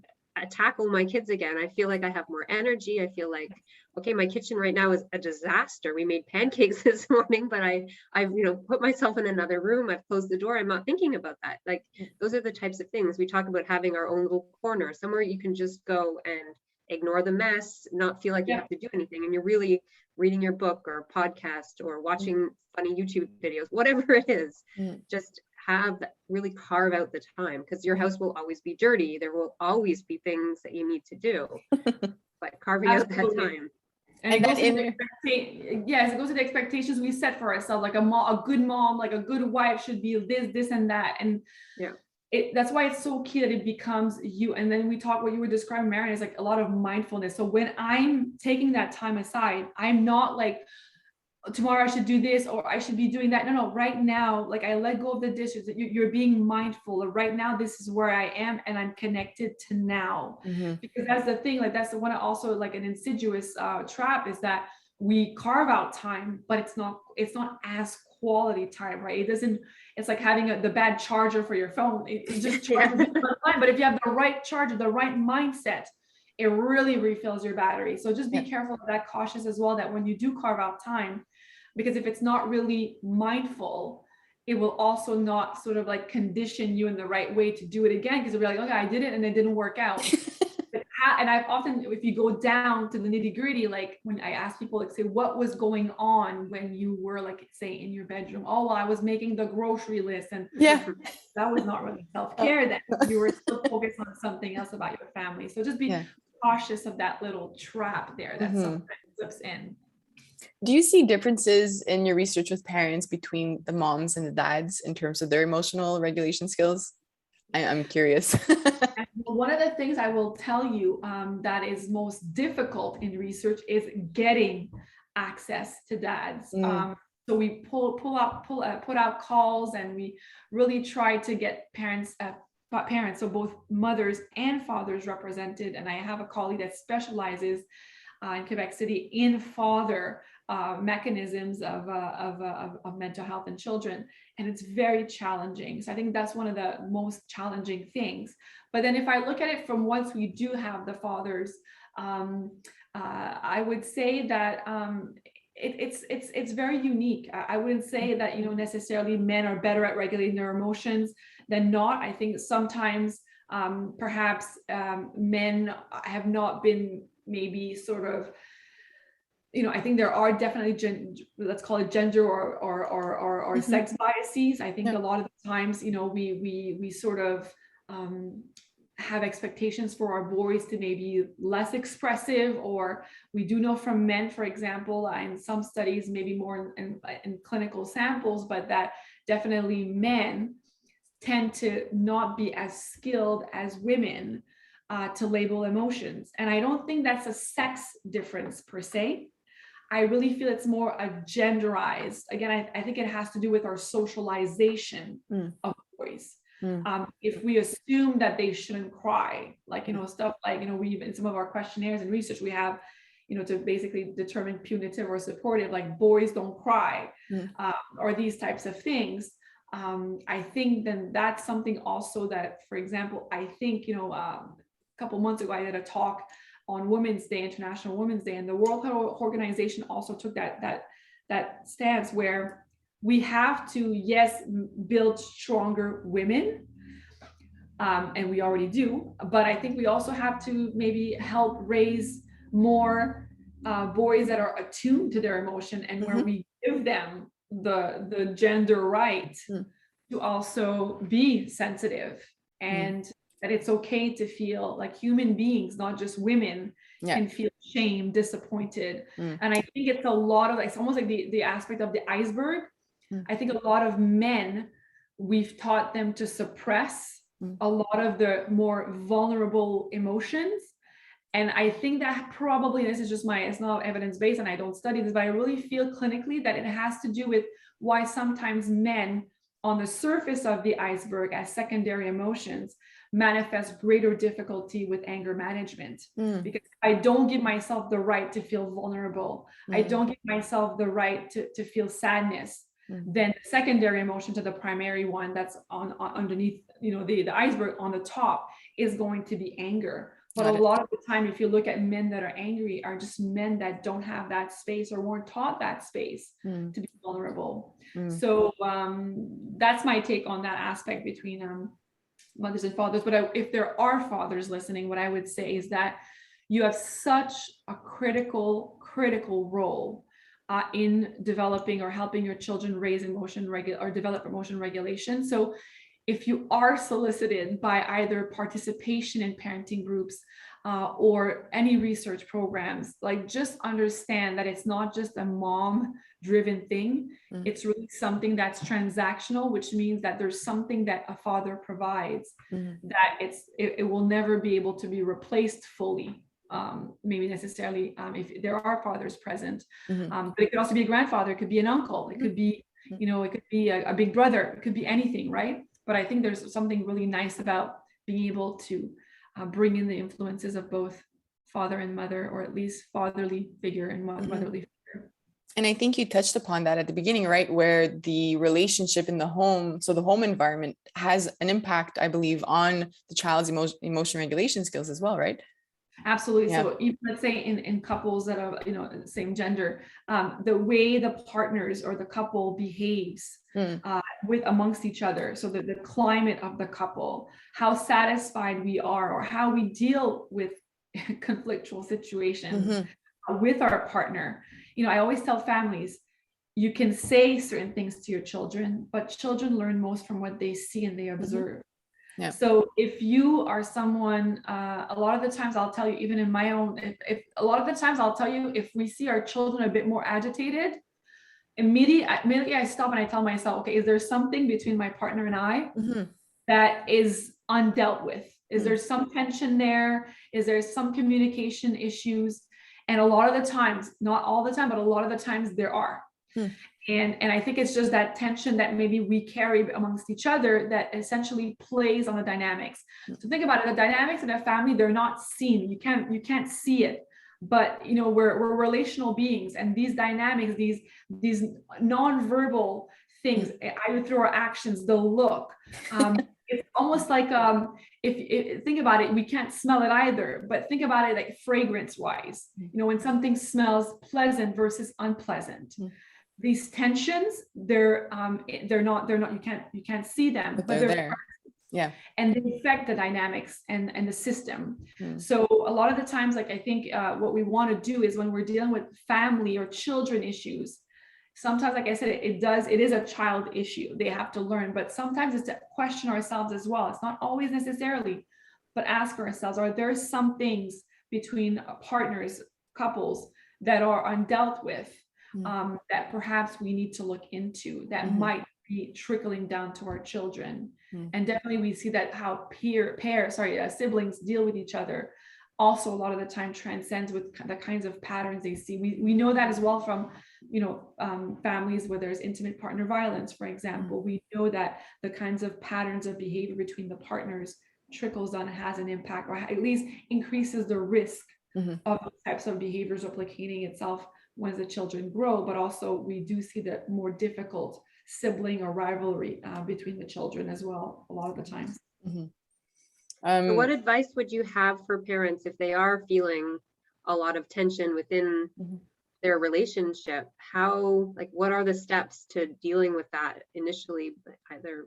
Speaker 3: tackle my kids again. I feel like I have more energy. I feel like, okay, my kitchen right now is a disaster. We made pancakes this morning, but I've, you know, put myself in another room. I've closed the door. I'm not thinking about that. Like, those are the types of things we talk about, having our own little corner, somewhere you can just go and ignore the mess, not feel like you have to do anything. And you're really reading your book or podcast or watching funny YouTube videos, whatever it is, just really carve out the time, because your house will always be dirty. There will always be things that you need to do, but carving out that time.
Speaker 2: And it goes to the expectations we set for ourselves. Like a good mom, like a good wife should be this and that. And that's why it's so key that it becomes you. And then we talk, what you were describing, Marion, is like a lot of mindfulness. So when I'm taking that time aside, I'm not like, tomorrow I should do this, or I should be doing that. No, right now, like, I let go of the dishes. You're being mindful of right now, this is where I am, and I'm connected to now. Because that's the thing, like, that's the one, also like an insidious trap, is that we carve out time, but it's not as quality time, right? It's like having the bad charger for your phone. It just charges time. But if you have the right charger, the right mindset, it really refills your battery. So just be careful of that, cautious as well, that when you do carve out time, because if it's not really mindful, it will also not sort of like condition you in the right way to do it again, because it'll be like, okay, I did it and it didn't work out. And I've often, if you go down to the nitty gritty, like when I ask people, like, say, what was going on when you were, like, say, in your bedroom? Oh, well, I was making the grocery list, and that was not really self-care. Then you were still focused on something else about your family. So just be cautious of that little trap there that sometimes slips in.
Speaker 1: Do you see differences in your research with parents between the moms and the dads in terms of their emotional regulation skills? I'm curious.
Speaker 2: One of the things I will tell you that is most difficult in research is getting access to dads. So we put out calls, and we really try to get parents, so both mothers and fathers represented. And I have a colleague that specializes in Quebec City in father mechanisms of mental health in children, and it's very challenging. So I think that's one of the most challenging things. But then if I look at it from once we do have the fathers, I would say that it's very unique. I wouldn't say that necessarily men are better at regulating their emotions than not. I think sometimes perhaps men have not been maybe sort of, I think there are definitely let's call it gender or sex biases. I think a lot of the times, we sort of have expectations for our boys to maybe less expressive, or we do know from men, for example, in some studies, maybe more in clinical samples, but that definitely men tend to not be as skilled as women to label emotions. And I don't think that's a sex difference per se. I really feel it's more a genderized. Again, I think it has to do with our socialization of boys. If we assume that they shouldn't cry, like, stuff like, we in some of our questionnaires and research, we have, to basically determine punitive or supportive, like boys don't cry, or these types of things. I think then that's something also that, for example, I think, a couple months ago, I did a talk on Women's Day, International Women's Day, and the World Health Organization also took that stance where we have to, yes, build stronger women, and we already do, but I think we also have to maybe help raise more boys that are attuned to their emotion, and where we give them the gender right to also be sensitive, and that it's okay to feel like human beings, not just women, can feel shame, disappointed. And I think it's a lot of, it's almost like the aspect of the iceberg. I think a lot of men, we've taught them to suppress a lot of the more vulnerable emotions. And I think that probably, this is just it's not evidence-based and I don't study this, but I really feel clinically that it has to do with why sometimes men on the surface of the iceberg as secondary emotions manifest greater difficulty with anger management, because I don't give myself the right to feel vulnerable. I don't give myself the right to feel sadness. Then the secondary emotion to the primary one that's underneath, the iceberg on the top is going to be anger. But a lot of the time, if you look at men that are angry, are just men that don't have that space or weren't taught that space to be vulnerable. So that's my take on that aspect between mothers and fathers. But if there are fathers listening, what I would say is that you have such a critical role in developing or helping your children raise or develop emotion regulation. So if you are solicited by either participation in parenting groups or any research programs, like, just understand that it's not just a mom-driven thing. It's really something that's transactional, which means that there's something that a father provides that it will never be able to be replaced fully. Maybe necessarily if there are fathers present, but it could also be a grandfather, it could be an uncle, it could be, it could be a big brother, it could be anything, right? But I think there's something really nice about being able to bring in the influences of both father and mother, or at least fatherly figure and motherly figure.
Speaker 1: And I think you touched upon that at the beginning, right? Where the relationship in the home, so the home environment has an impact, I believe, on the child's emotion regulation skills as well, right?
Speaker 2: Absolutely.
Speaker 1: Yeah.
Speaker 2: So even let's say in couples that are, you know, same gender, the way the partners or the couple behaves with amongst each other. So the climate of the couple, how satisfied we are, or how we deal with conflictual situations with our partner. You know, I always tell families, you can say certain things to your children, but children learn most from what they see and they observe.
Speaker 1: Yeah.
Speaker 2: So if you are someone, a lot of the times I'll tell you, even in my own, if a lot of the times I'll tell you, if we see our children a bit more agitated, immediately I stop and I tell myself, okay, is there something between my partner and I that is undealt with? Is there some tension there? Is there some communication issues? And a lot of the times, not all the time, but a lot of the times there are. And I think it's just that tension that maybe we carry amongst each other that essentially plays on the dynamics. So think about it, the dynamics in a family, they're not seen. You can't see it. But you know, we're relational beings, and these dynamics, these non-verbal things, either through our actions, the look, it's almost like if think about it, we can't smell it either, but think about it like fragrance wise. You know, when something smells pleasant versus unpleasant, these tensions, they're not, you can't see them, but they're there. Yeah. And they affect the dynamics and the system. So a lot of the times, like, I think what we want to do is when we're dealing with family or children issues, sometimes, like I said, it is a child issue. They have to learn, but sometimes it's to question ourselves as well. It's not always necessarily, but ask ourselves, are there some things between partners, couples that are undealt with, that perhaps we need to look into, that might be trickling down to our children? And definitely we see that how siblings deal with each other also a lot of the time transcends with the kinds of patterns they see. We know that as well from, you know, families where there's intimate partner violence, for example. We know that the kinds of patterns of behavior between the partners trickles down and has an impact, or at least increases the risk of those types of behaviors replicating itself when the children grow. But also we do see the more difficult sibling or rivalry between the children as well, a lot of the times.
Speaker 3: So what advice would you have for parents if they are feeling a lot of tension within their relationship? How, like, what are the steps to dealing with that initially, either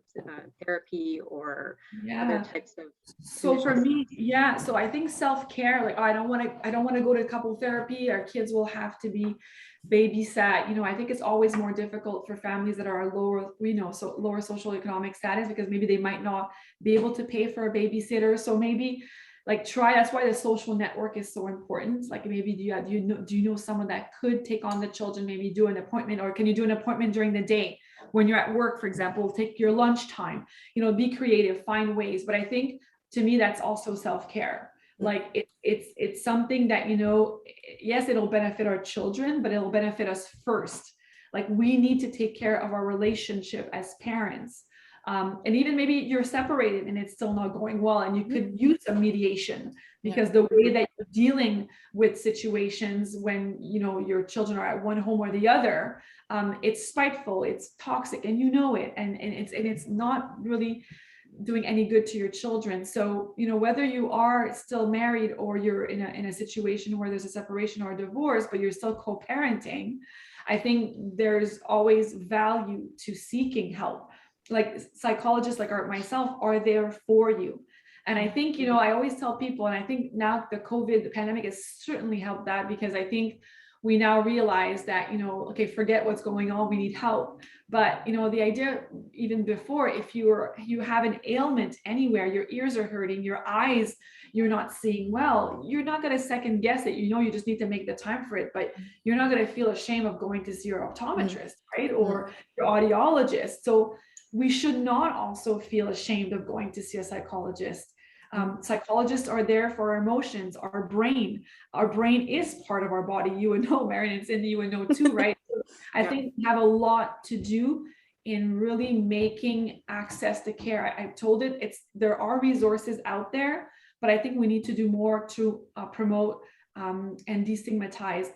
Speaker 3: therapy or other types of?
Speaker 2: So for me, so I think self-care, like, I don't want to go to couple therapy. Our kids will have to be babysat. You know, I think it's always more difficult for families that are lower social economic status, because maybe they might not be able to pay for a babysitter. So maybe like that's why the social network is so important. Like, maybe do you know someone that could take on the children, maybe do an appointment, or can you do an appointment during the day when you're at work, for example? Take your lunch time, you know, be creative, find ways. But I think to me that's also self-care. Like, it's something that, you know, yes, it'll benefit our children, but it'll benefit us first. Like, we need to take care of our relationship as parents. And even maybe you're separated and it's still not going well, and you could use a mediation, because the way that you're dealing with situations when, you know, your children are at one home or the other, it's spiteful, it's toxic, and you know it, and it's not really doing any good to your children. So, you know, whether you are still married or you're in a situation where there's a separation or a divorce, but you're still co-parenting, I think there's always value to seeking help. Like, psychologists like myself are there for you. And I think, you know, I always tell people, and I think now the pandemic has certainly helped that, because I think we now realize that, you know, okay, forget what's going on, we need help. But, you know, the idea even before, if you have an ailment anywhere, your ears are hurting, your eyes, you're not seeing well, you're not going to second guess it. You know, you just need to make the time for it, but you're not going to feel ashamed of going to see your optometrist, right? Or your audiologist. So we should not also feel ashamed of going to see a psychologist. Psychologists are there for our emotions, our brain. Our brain is part of our body. You would know, Marion, and Cindy, you would know too, right? So I think we have a lot to do in really making access to care. I've told it, there are resources out there, but I think we need to do more to promote and destigmatize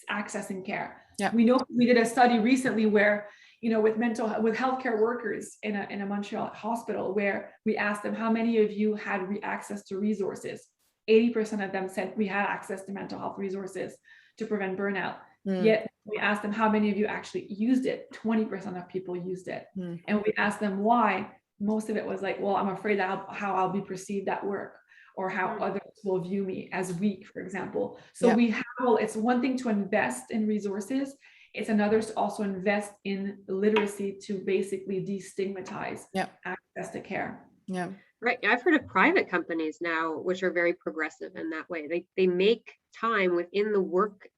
Speaker 2: access and care. We know, we did a study recently where, you know, with healthcare workers in a Montreal hospital, where we asked them, how many of you had access to resources? 80% of them said we had access to mental health resources to prevent burnout. Yet we asked them, how many of you actually used it? 20% of people used it. And we asked them why. Most of it was like, well, I'm afraid how I'll be perceived at work, or how others will view me as weak, for example. So it's one thing to invest in resources. It's another to also invest in literacy to basically destigmatize access to care.
Speaker 1: Yeah.
Speaker 3: Right. I've heard of private companies now, which are very progressive in that way. They make time within the work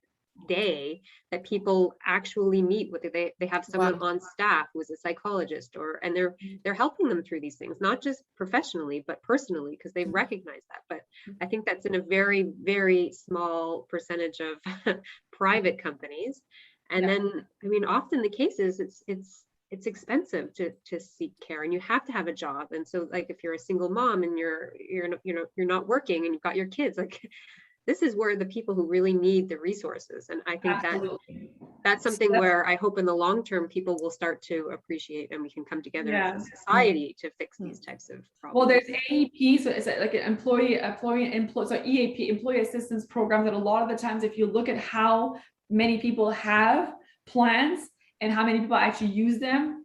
Speaker 3: day that people actually meet with. They have someone on staff who is a psychologist, and they're helping them through these things, not just professionally, but personally, because they recognize that. But I think that's in a very, very small percentage of private companies. And then, I mean, often the case is it's expensive to seek care, and you have to have a job. And so, like, if you're a single mom and you're not working and you've got your kids, like, this is where the people who really need the resources. And I think that's something where I hope in the long term people will start to appreciate, and we can come together as a society to fix these types of problems.
Speaker 2: Well, there's AEP, so it's like an employee, so EAP, employee assistance program, that a lot of the times, if you look at how many people have plans and how many people actually use them,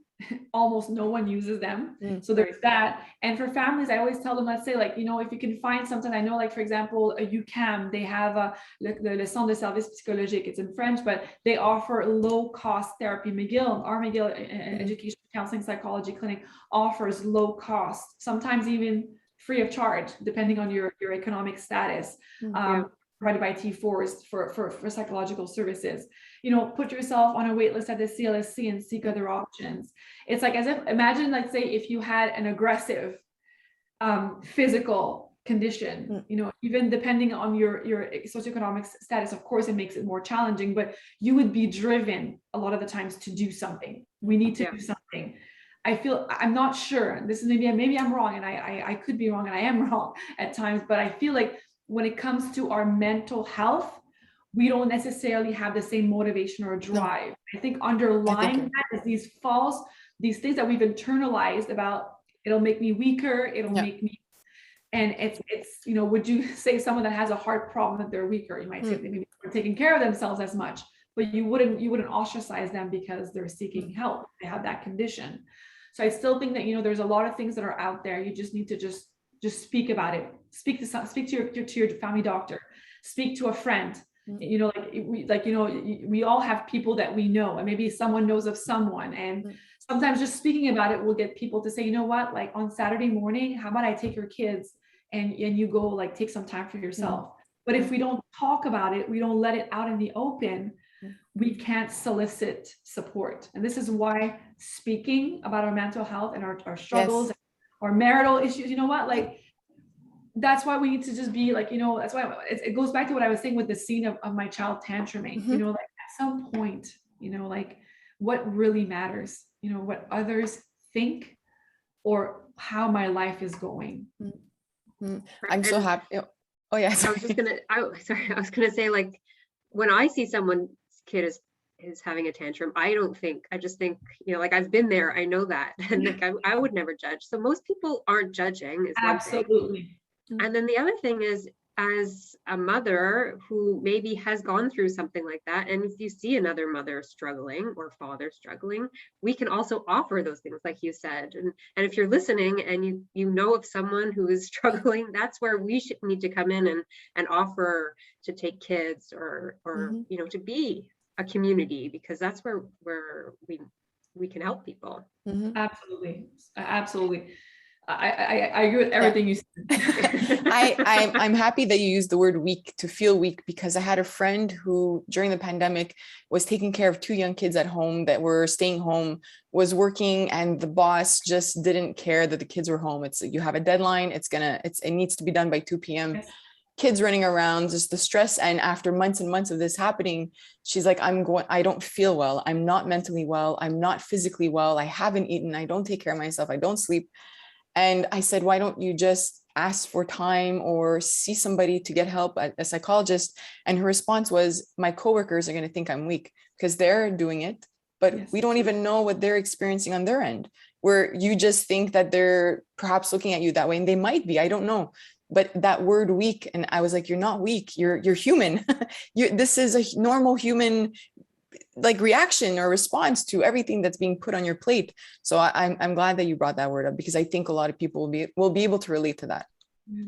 Speaker 2: almost no one uses them. So there's that. And for families, I always tell them, let's say, like, you know, if you can find something, I know, like, for example, a UQAM, they have le Centre de Services Psychologiques, it's in French, but they offer low cost therapy. Our McGill Education Counseling Psychology Clinic offers low cost, sometimes even free of charge, depending on your economic status. Provided by T4s for psychological services. You know, put yourself on a wait list at the CLSC and seek other options. It's like, as if, imagine, let's say, if you had an aggressive physical condition, you know, even depending on your socioeconomic status, of course, it makes it more challenging, but you would be driven a lot of the times to do something. We need to do something. I'm not sure, this is maybe I'm wrong, and I could be wrong, and I am wrong at times, but I feel like when it comes to our mental health, we don't necessarily have the same motivation or drive. I think underlying that is these things that we've internalized about, it'll make me weaker, it'll make me, and it's, you know, would you say someone that has a heart problem that they're weaker? You might say they maybe aren't taking care of themselves as much, but you wouldn't ostracize them because they're seeking help, they have that condition. So I still think that, you know, there's a lot of things that are out there. You just need to just speak about it. Speak to your family doctor. Speak to a friend. You know, we all have people that we know, and maybe someone knows of someone. And sometimes just speaking about it will get people to say, you know what, like, on Saturday morning, how about I take your kids and you go, like, take some time for yourself. But if we don't talk about it, we don't let it out in the open, we can't solicit support. And this is why speaking about our mental health and our struggles, or marital issues, you know what, like, that's why we need to just be like, you know, that's why it goes back to what I was saying with the scene of my child tantruming, you know, like, at some point, you know, like, what really matters, you know, what others think or how my life is going.
Speaker 1: I'm so happy. Oh yeah, sorry.
Speaker 3: I was gonna say, like, when I see someone's kid is having a tantrum, I just think, you know, like, I've been there, I know that, and like, I would never judge. So most people aren't judging, is one thing.
Speaker 2: Absolutely.
Speaker 3: And then the other thing is, as a mother who maybe has gone through something like that, and if you see another mother struggling or father struggling, we can also offer those things, like you said. And if you're listening and you know of someone who is struggling, that's where we need to come in and offer to take kids or you know, to be a community, because that's where we can help people.
Speaker 2: Absolutely. I agree with everything you said.
Speaker 1: I'm happy that you used the word weak, to feel weak, because I had a friend who during the pandemic was taking care of 2 young kids at home that were staying home, was working, and the boss just didn't care that the kids were home. It's, you have a deadline, it needs to be done by 2 p.m. Yes. Kids running around, just the stress. And after months and months of this happening, she's like, I don't feel well. I'm not mentally well. I'm not physically well. I haven't eaten. I don't take care of myself. I don't sleep. And I said, why don't you just ask for time or see somebody to get help, a psychologist? And her response was, my coworkers are going to think I'm weak because they're doing it, but we don't even know what they're experiencing on their end, where you just think that they're perhaps looking at you that way. And they might be, I don't know. but that word weak, and I was like, you're not weak, you're human. This is a normal human like reaction or response to everything that's being put on your plate. So I'm glad that you brought that word up, because I think a lot of people will be able to relate to that.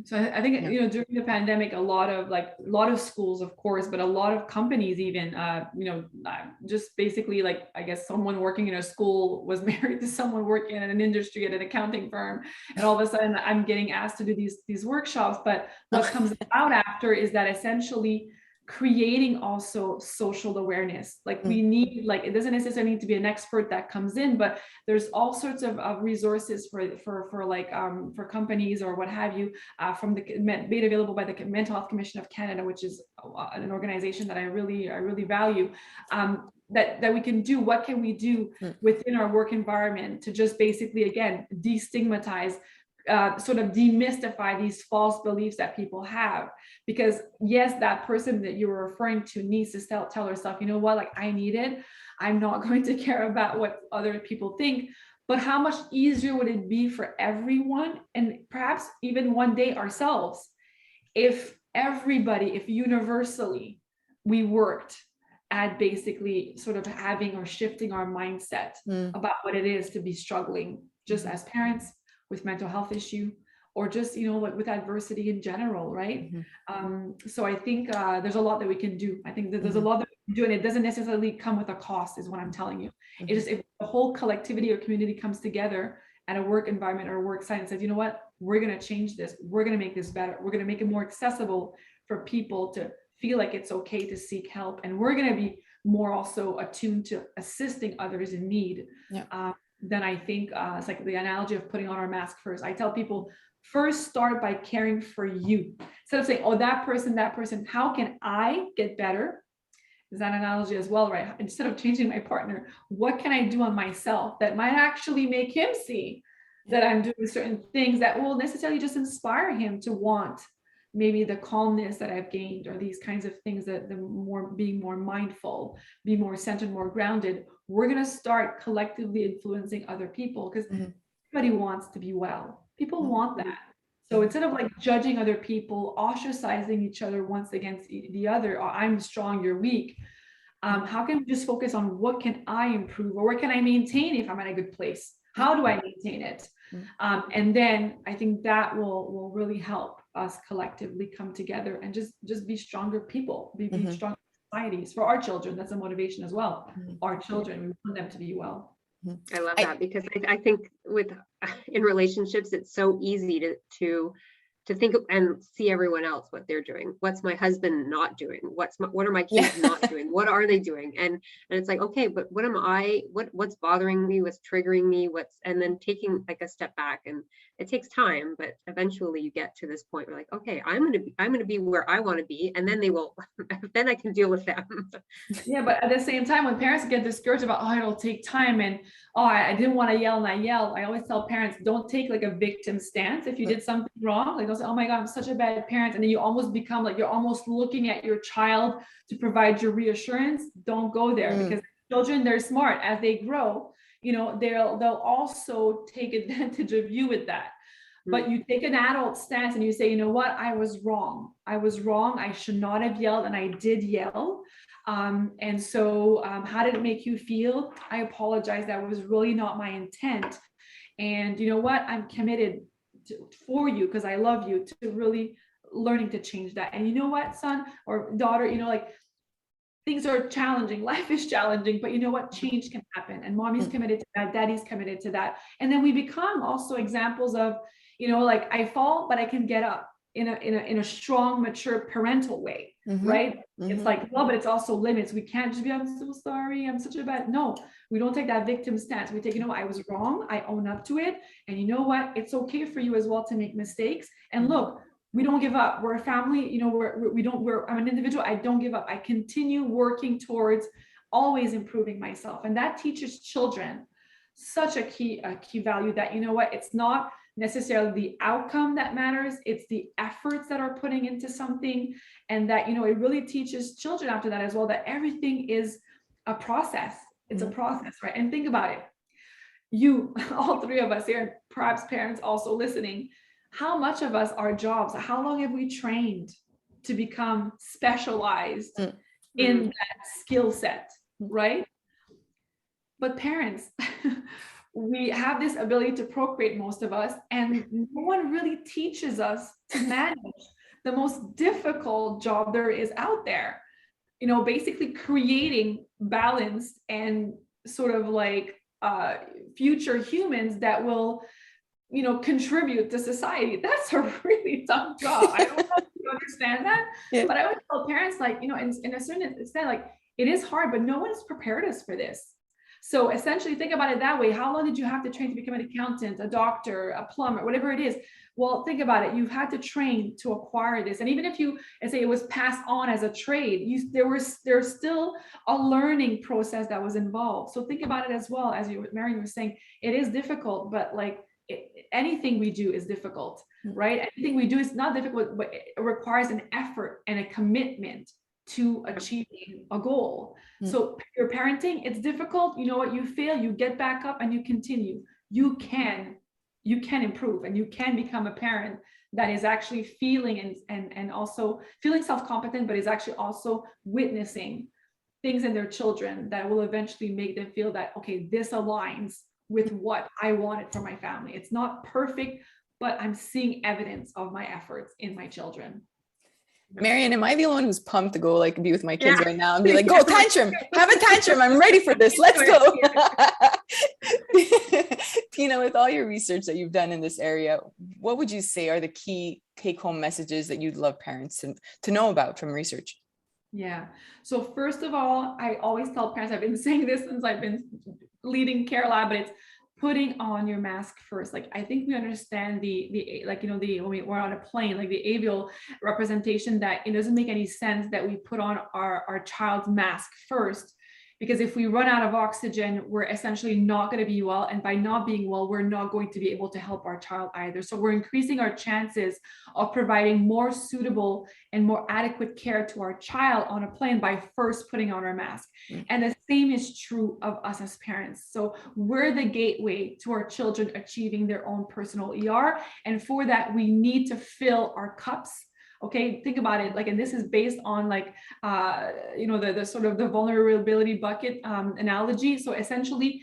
Speaker 2: So I think, you know, during the pandemic, a lot of schools, of course, but a lot of companies even, you know, just basically like, I guess someone working in a school was married to someone working in an industry at an accounting firm. And all of a sudden I'm getting asked to do these workshops. But what comes out after is that essentially creating also social awareness. Like we need, like, it doesn't necessarily need to be an expert that comes in, but there's all sorts of resources for like for companies or what have you, from the made available by the Mental Health Commission of Canada, which is an organization that I really value. That we can do. What can we do within our work environment to just basically, again, destigmatize, sort of demystify these false beliefs that people have? Because yes, that person that you were referring to needs to tell herself, you know what, like I need it. I'm not going to care about what other people think. But how much easier would it be for everyone, and perhaps even one day ourselves, if universally we worked at basically sort of having or shifting our mindset about what it is to be struggling just as parents with mental health issue, or just, you know, with adversity in general, right? So I think there's a lot that we can do. I think that there's a lot that we can do, and it doesn't necessarily come with a cost, is what I'm telling you. It just, if the whole collectivity or community comes together at a work environment or a work site and says, you know what, we're going to change this, we're going to make this better, we're going to make it more accessible for people to feel like it's okay to seek help, and we're going to be more also attuned to assisting others in need. Then I think it's like the analogy of putting on our mask first. I tell people, first start by caring for you. Instead of saying, oh, that person, how can I get better? Is that analogy as well, right? Instead of changing my partner, what can I do on myself that might actually make him see that I'm doing certain things that will necessarily just inspire him to want maybe the calmness that I've gained, or these kinds of things, that the more being more mindful, be more centered, more grounded. We're going to start collectively influencing other people, because everybody wants to be well. People want that. So instead of like judging other people, ostracizing each other once against the other, or I'm strong, you're weak, how can we just focus on what can I improve, or what can I maintain if I'm in a good place? How do I maintain it? And then I think that will really help us collectively come together and just be stronger people, be stronger societies for our children. That's a motivation as well. Our children, we want them to be well.
Speaker 3: I love that, because I think in relationships, it's so easy to think and see everyone else, what they're doing. What's my husband not doing? What are my kids not doing? What are they doing? And it's like, okay, but what's bothering me? What's triggering me? And then taking like a step back, and it takes time, but eventually you get to this point where like, okay, I'm going to be where I want to be. And then then I can deal with them.
Speaker 2: Yeah. But at the same time, when parents get discouraged about, oh, it'll take time, and oh, I didn't want to yell and I yelled, I always tell parents, don't take like a victim stance. If you did something wrong, like don't say, oh my God, I'm such a bad parent. And then you almost become like, you're almost looking at your child to provide your reassurance. Don't go there, because children, they're smart. As they grow, you know, they'll also take advantage of you with that. But you take an adult stance and you say, you know what, I was wrong. I should not have yelled, and I did yell. And so how did it make you feel? I apologize. That was really not my intent. And you know what? I'm committed for you, because I love you, to really learning to change that. And you know what, son or daughter, you know, like things are challenging. Life is challenging, but you know what? Change can happen. And mommy's committed to that. Daddy's committed to that. And then we become also examples of, you know, like I fall, but I can get up in a strong, mature parental way, right? It's like, well, but it's also limits. We can't just be, I'm so sorry, I'm such a bad, no, we don't take that victim stance. We take, you know, I was wrong, I own up to it. And you know what? It's okay for you as well to make mistakes. And look, we don't give up. We're a family, you know, I'm an individual. I don't give up. I continue working towards always improving myself. And that teaches children such a key value, that, you know what, it's not necessarily the outcome that matters, it's the efforts that are putting into something. And that, you know, it really teaches children after that as well, that everything is a process. It's a process, right? And think about it, you, all three of us here, perhaps parents also listening, how much of us, our jobs, how long have we trained to become specialized in that skill set, right? But parents, we have this ability to procreate, most of us, and no one really teaches us to manage the most difficult job there is out there. You know, basically creating balanced and sort of like future humans that will, you know, contribute to society. That's a really tough job. I don't know if you understand that, but I would tell parents, like, you know, in a certain extent, like, it is hard, but no one's prepared us for this. So essentially, think about it that way. How long did you have to train to become an accountant, a doctor, a plumber, whatever it is? Well, think about it. You've had to train to acquire this. And even if you, let's say, it was passed on as a trade, there's still a learning process that was involved. So think about it as well. As Marion was saying, it is difficult, but like anything we do is difficult, right? Anything we do is not difficult, but it requires an effort and a commitment to achieving a goal. So your parenting, it's difficult. You know what? You fail, you get back up and you continue. You can improve, and you can become a parent that is actually feeling and also feeling self-competent, but is actually also witnessing things in their children that will eventually make them feel that, okay, this aligns with what I wanted for my family. It's not perfect, but I'm seeing evidence of my efforts in my children.
Speaker 1: Marion, am I the only one who's pumped to go like be with my kids right now and be like, go tantrum, have a tantrum, I'm ready for this, let's go. Tina, with all your research that you've done in this area, what would you say are the key take-home messages that you'd love parents to know about from research?
Speaker 2: Yeah. So first of all, I always tell parents, I've been saying this since I've been leading C.A.R.E Lab, but it's putting on your mask first. Like, I think we understand the like, you know, when we're on a plane, like the avial representation, that it doesn't make any sense that we put on our child's mask first, because if we run out of oxygen, we're essentially not going to be well. And by not being well, we're not going to be able to help our child either. So we're increasing our chances of providing more suitable and more adequate care to our child on a plane by first putting on our mask. And the same is true of us as parents. So we're the gateway to our children achieving their own personal ER. And for that, we need to fill our cups. Okay, think about it. Like, and this is based on like, you know, the sort of the vulnerability bucket analogy. So essentially,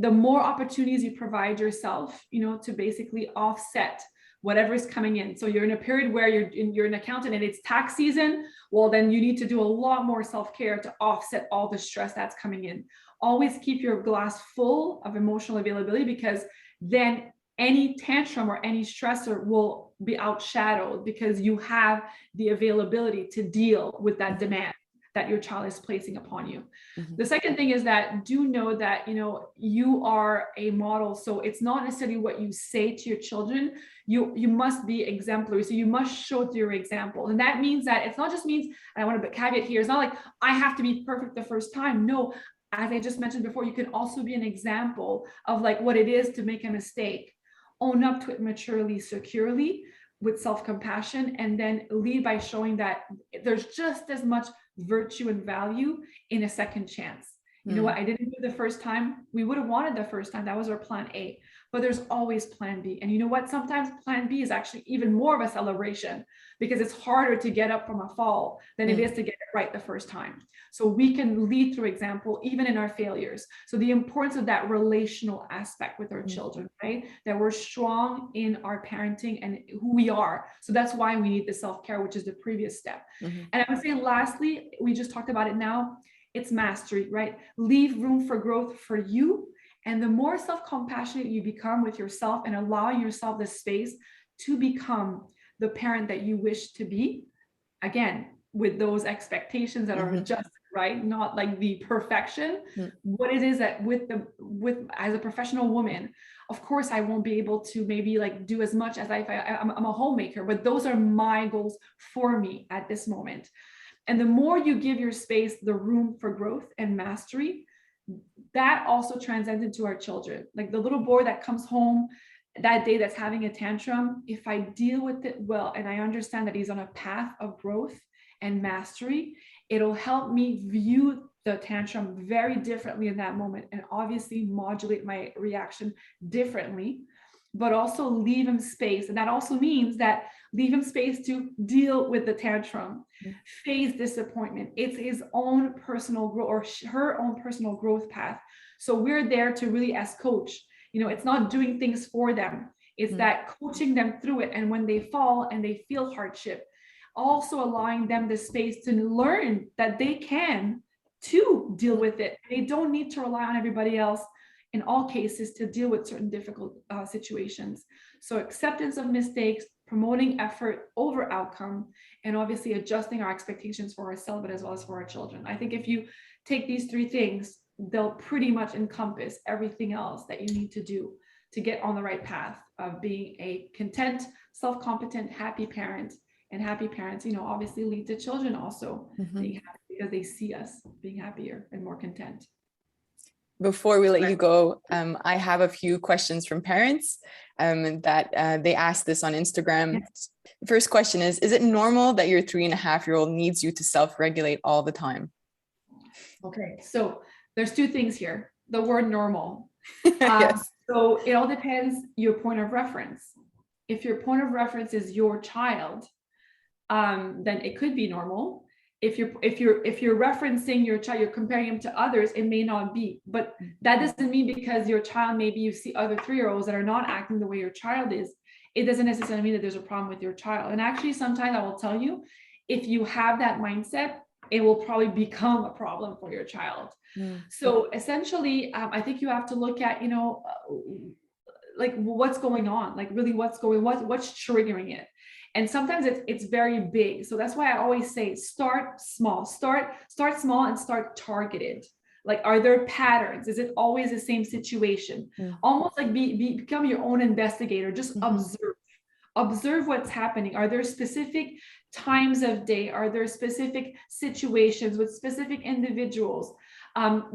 Speaker 2: the more opportunities you provide yourself, you know, to basically offset whatever is coming in. So you're in a period where you're an accountant and it's tax season. Well, then you need to do a lot more self-care to offset all the stress that's coming in. Always keep your glass full of emotional availability, because then any tantrum or any stressor will be outshadowed because you have the availability to deal with that demand that your child is placing upon you. The second thing is that do know that, you know, you are a model. So it's not necessarily what you say to your children. You must be exemplary. So you must show through your example. And that means that it's not just means, and I want to caveat here, it's not like I have to be perfect the first time. No, as I just mentioned before, you can also be an example of like what it is to make a mistake. Own up to it maturely, securely, with self-compassion, and then lead by showing that there's just as much virtue and value in a second chance. You know what? I didn't do the first time. We would have wanted the first time. That was our plan A, but there's always plan B. And you know what? Sometimes plan B is actually even more of a celebration, because it's harder to get up from a fall than it is to get it right the first time. So we can lead through example, even in our failures. So the importance of that relational aspect with our children, right? That we're strong in our parenting and who we are. So that's why we need the self-care, which is the previous step. And I would say lastly, we just talked about it now, it's mastery, right? Leave room for growth for you. And the more self-compassionate you become with yourself and allowing yourself the space to become the parent that you wish to be, again, with those expectations that are just right, not like the perfection. What it is that with as a professional woman, of course, I won't be able to maybe like do as much as I'm a homemaker, but those are my goals for me at this moment. And the more you give your space the room for growth and mastery, that also transcends into our children. Like the little boy that comes home that day that's having a tantrum, if I deal with it well, and I understand that he's on a path of growth and mastery, it'll help me view the tantrum very differently in that moment, and obviously modulate my reaction differently. but also leave him space. And that also means that leave him space to deal with the tantrum, face disappointment. It's his own personal growth or her own personal growth path. So we're there to really, as coach, it's not doing things for them. It's that coaching them through it. And when they fall and they feel hardship, also allowing them the space to learn that they can to deal with it. They don't need to rely on everybody else in all cases to deal with certain difficult situations. So acceptance of mistakes, promoting effort over outcome, and obviously adjusting our expectations for ourselves, but as well as for our children. I think if you take these three things, they'll pretty much encompass everything else that you need to do to get on the right path of being a content, self-competent, happy parent. And happy parents, obviously lead to children also being happy because they see us being happier and more content.
Speaker 1: Before we let you go, I have a few questions from parents that they asked this on Instagram. Yes. First question is it normal that your 3.5-year-old needs you to self-regulate all the time?
Speaker 2: Okay, so there's two things here. The word normal.
Speaker 1: Yes.
Speaker 2: So it all depends your point of reference. If your point of reference is your child, then it could be normal. If you're referencing your child, you're comparing him to others, it may not be. But that doesn't mean because your child, maybe you see other 3-year-olds that are not acting the way your child is, it doesn't necessarily mean that there's a problem with your child. And actually, sometimes I will tell you, if you have that mindset, it will probably become a problem for your child. So essentially, I think you have to look at, like what's going on, like really what's triggering it. And sometimes it's very big. So that's why I always say, start small, start small and start targeted. Like, are there patterns? Is it always the same situation? Almost like become your own investigator, just observe what's happening. Are there specific times of day? Are there specific situations with specific individuals?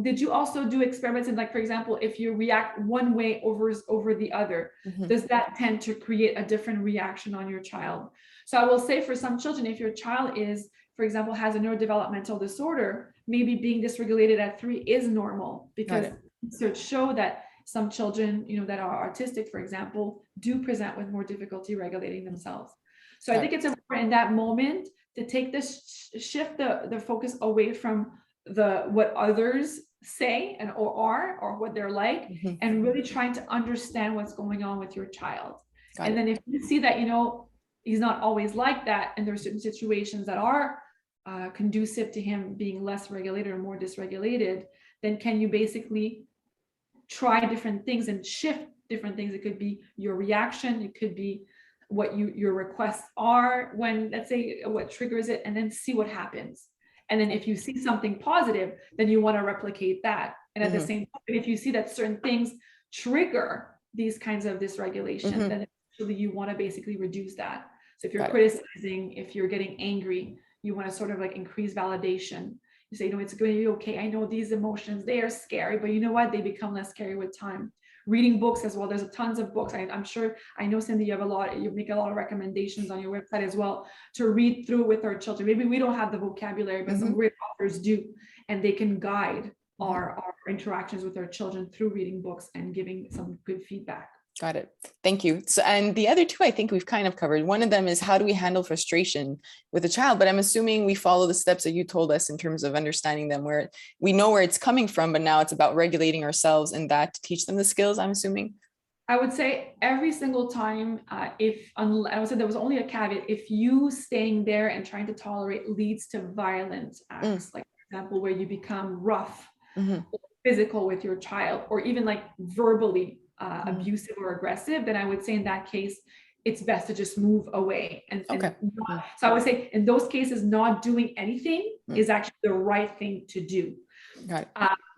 Speaker 2: Did you also do experiments in, like, for example, if you react one way over the other, does that tend to create a different reaction on your child? So I will say for some children, if your child is, for example, has a neurodevelopmental disorder, maybe being dysregulated at 3 is normal, because research show that some children, that are autistic, for example, do present with more difficulty regulating themselves. So I think it's important in that moment to take this shift the focus away from what others say or what they're like, and really trying to understand what's going on with your child. And then if you see that, he's not always like that, and there's certain situations that are conducive to him being less regulated or more dysregulated, then can you basically try different things and shift different things? It could be your reaction, it could be what your requests are when, let's say, what triggers it, and then see what happens. And then if you see something positive, then you want to replicate that. And at the same time, if you see that certain things trigger these kinds of dysregulation, then actually you want to basically reduce that. So if you're criticizing, if you're getting angry, you want to sort of like increase validation. You say, it's going to be okay. I know these emotions, they are scary, but you know what? They become less scary with time. Reading books as well. There's tons of books. I'm sure, I know, Cindy, you make a lot of recommendations on your website as well to read through with our children. Maybe we don't have the vocabulary, but some great authors do, and they can guide our interactions with our children through reading books and giving some good feedback.
Speaker 1: Got it. Thank you. So, and the other two, I think we've kind of covered. One of them is, how do we handle frustration with a child? But I'm assuming we follow the steps that you told us in terms of understanding them, where we know where it's coming from, but now it's about regulating ourselves and that to teach them the skills, I'm assuming.
Speaker 2: I would say every single time, I would say there was only a caveat, if you staying there and trying to tolerate leads to violent acts, like, for example, where you become rough, or physical with your child, or even like verbally abusive or aggressive, then I would say in that case, it's best to just move away. So I would say in those cases, not doing anything is actually the right thing to do.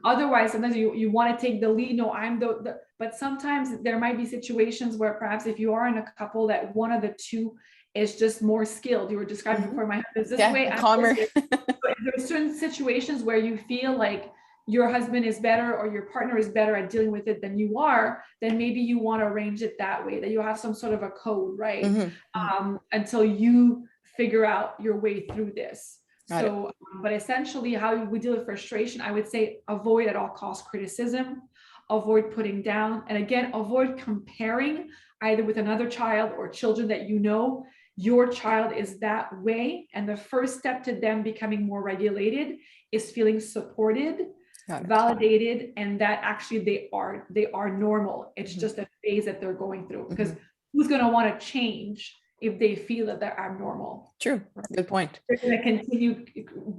Speaker 2: Otherwise, sometimes you want to take the lead. No, I'm but sometimes there might be situations where perhaps if you are in a couple that one of the two is just more skilled. You were describing before, my husband's this way,
Speaker 1: calmer.
Speaker 2: But there's certain situations where you feel like your husband is better or your partner is better at dealing with it than you are, then maybe you want to arrange it that way, that you have some sort of a code, right? Until you figure out your way through this. But essentially how we deal with frustration, I would say avoid at all costs criticism, avoid putting down, and again, avoid comparing either with another child or children that you know, your child is that way. And the first step to them becoming more regulated is feeling supported, validated, and that actually they are normal. It's just a phase that they're going through, because who's going to want to change if they feel that they're abnormal?
Speaker 1: True. Good point.
Speaker 2: They're going to continue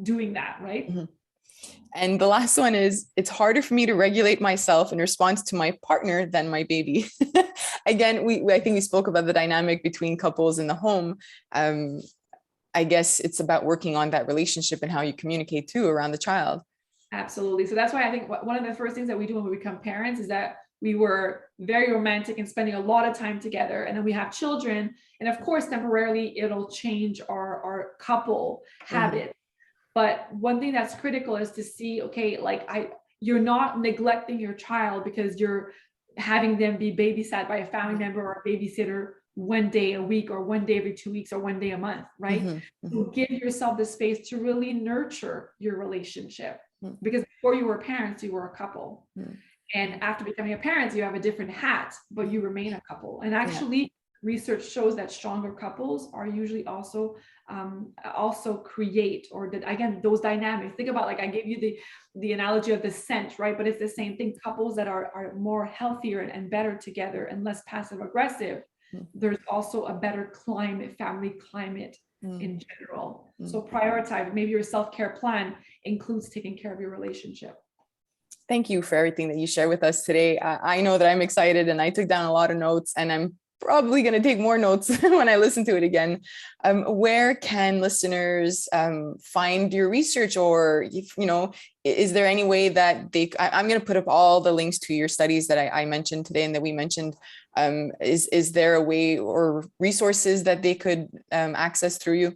Speaker 2: doing that, right?
Speaker 1: And the last one is, it's harder for me to regulate myself in response to my partner than my baby. Again, I think we spoke about the dynamic between couples in the home. I guess it's about working on that relationship and how you communicate too around the child.
Speaker 2: Absolutely. So that's why I think one of the first things that we do when we become parents is that we were very romantic and spending a lot of time together, and then we have children, and of course temporarily it'll change our couple habits. But one thing that's critical is to see, okay, like you're not neglecting your child because you're having them be babysat by a family member or a babysitter one day a week or one day every 2 weeks or one day a month, right? So give yourself the space to really nurture your relationship, because before you were parents, you were a couple. And after becoming a parent, you have a different hat, but you remain a couple. And actually, research shows that stronger couples are usually also create, or that, again, those dynamics. Think about, like I gave you the analogy of the scent, right? But it's the same thing. Couples that are more healthier and better together and less passive aggressive, there's also a better family climate in general. So prioritize. Maybe your self-care plan includes taking care of your relationship.
Speaker 1: Thank you for everything that you shared with us today. I know that I'm excited, and I took down a lot of notes, and I'm probably going to take more notes when I listen to it again. Where can listeners find your research, or, is there any way that I'm going to put up all the links to your studies that I mentioned today and that we mentioned. Is there a way or resources that they could access through you?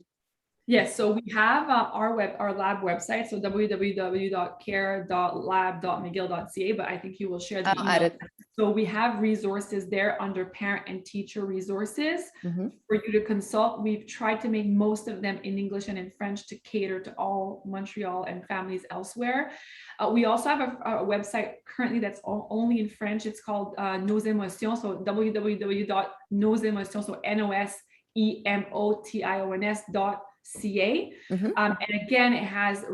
Speaker 2: Yes, so we have our lab website, so www.care.lab.mcgill.ca, but I think you will share the email. So we have resources there under parent and teacher resources for you to consult. We've tried to make most of them in English and in French to cater to all Montreal and families elsewhere. We also have a website currently that's only in French. It's called Nos Emotions, so www.nosemotions, so NOSEMOTIONS.ca. And again, it has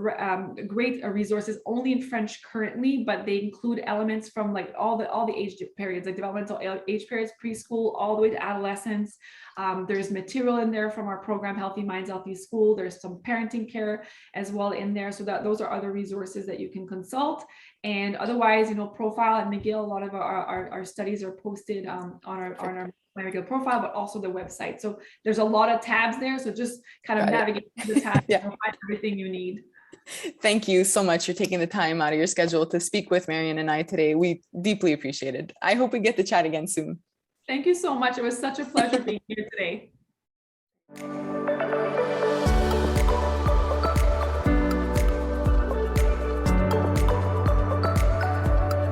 Speaker 2: great resources only in French currently, but they include elements from like all the age periods, like developmental age periods, preschool all the way to adolescence. There's material in there from our program Healthy Minds, Healthy School. There's some parenting care as well in there, so that those are other resources that you can consult. And otherwise, Profile at McGill, a lot of our studies are posted on our McGill profile, but also the website. So there's a lot of tabs there. So just kind of navigate through the tabs and find everything you need.
Speaker 1: Thank you so much for taking the time out of your schedule to speak with Marion and I today. We deeply appreciate it. I hope we get to chat again soon.
Speaker 2: Thank you so much. It was such a pleasure being here today.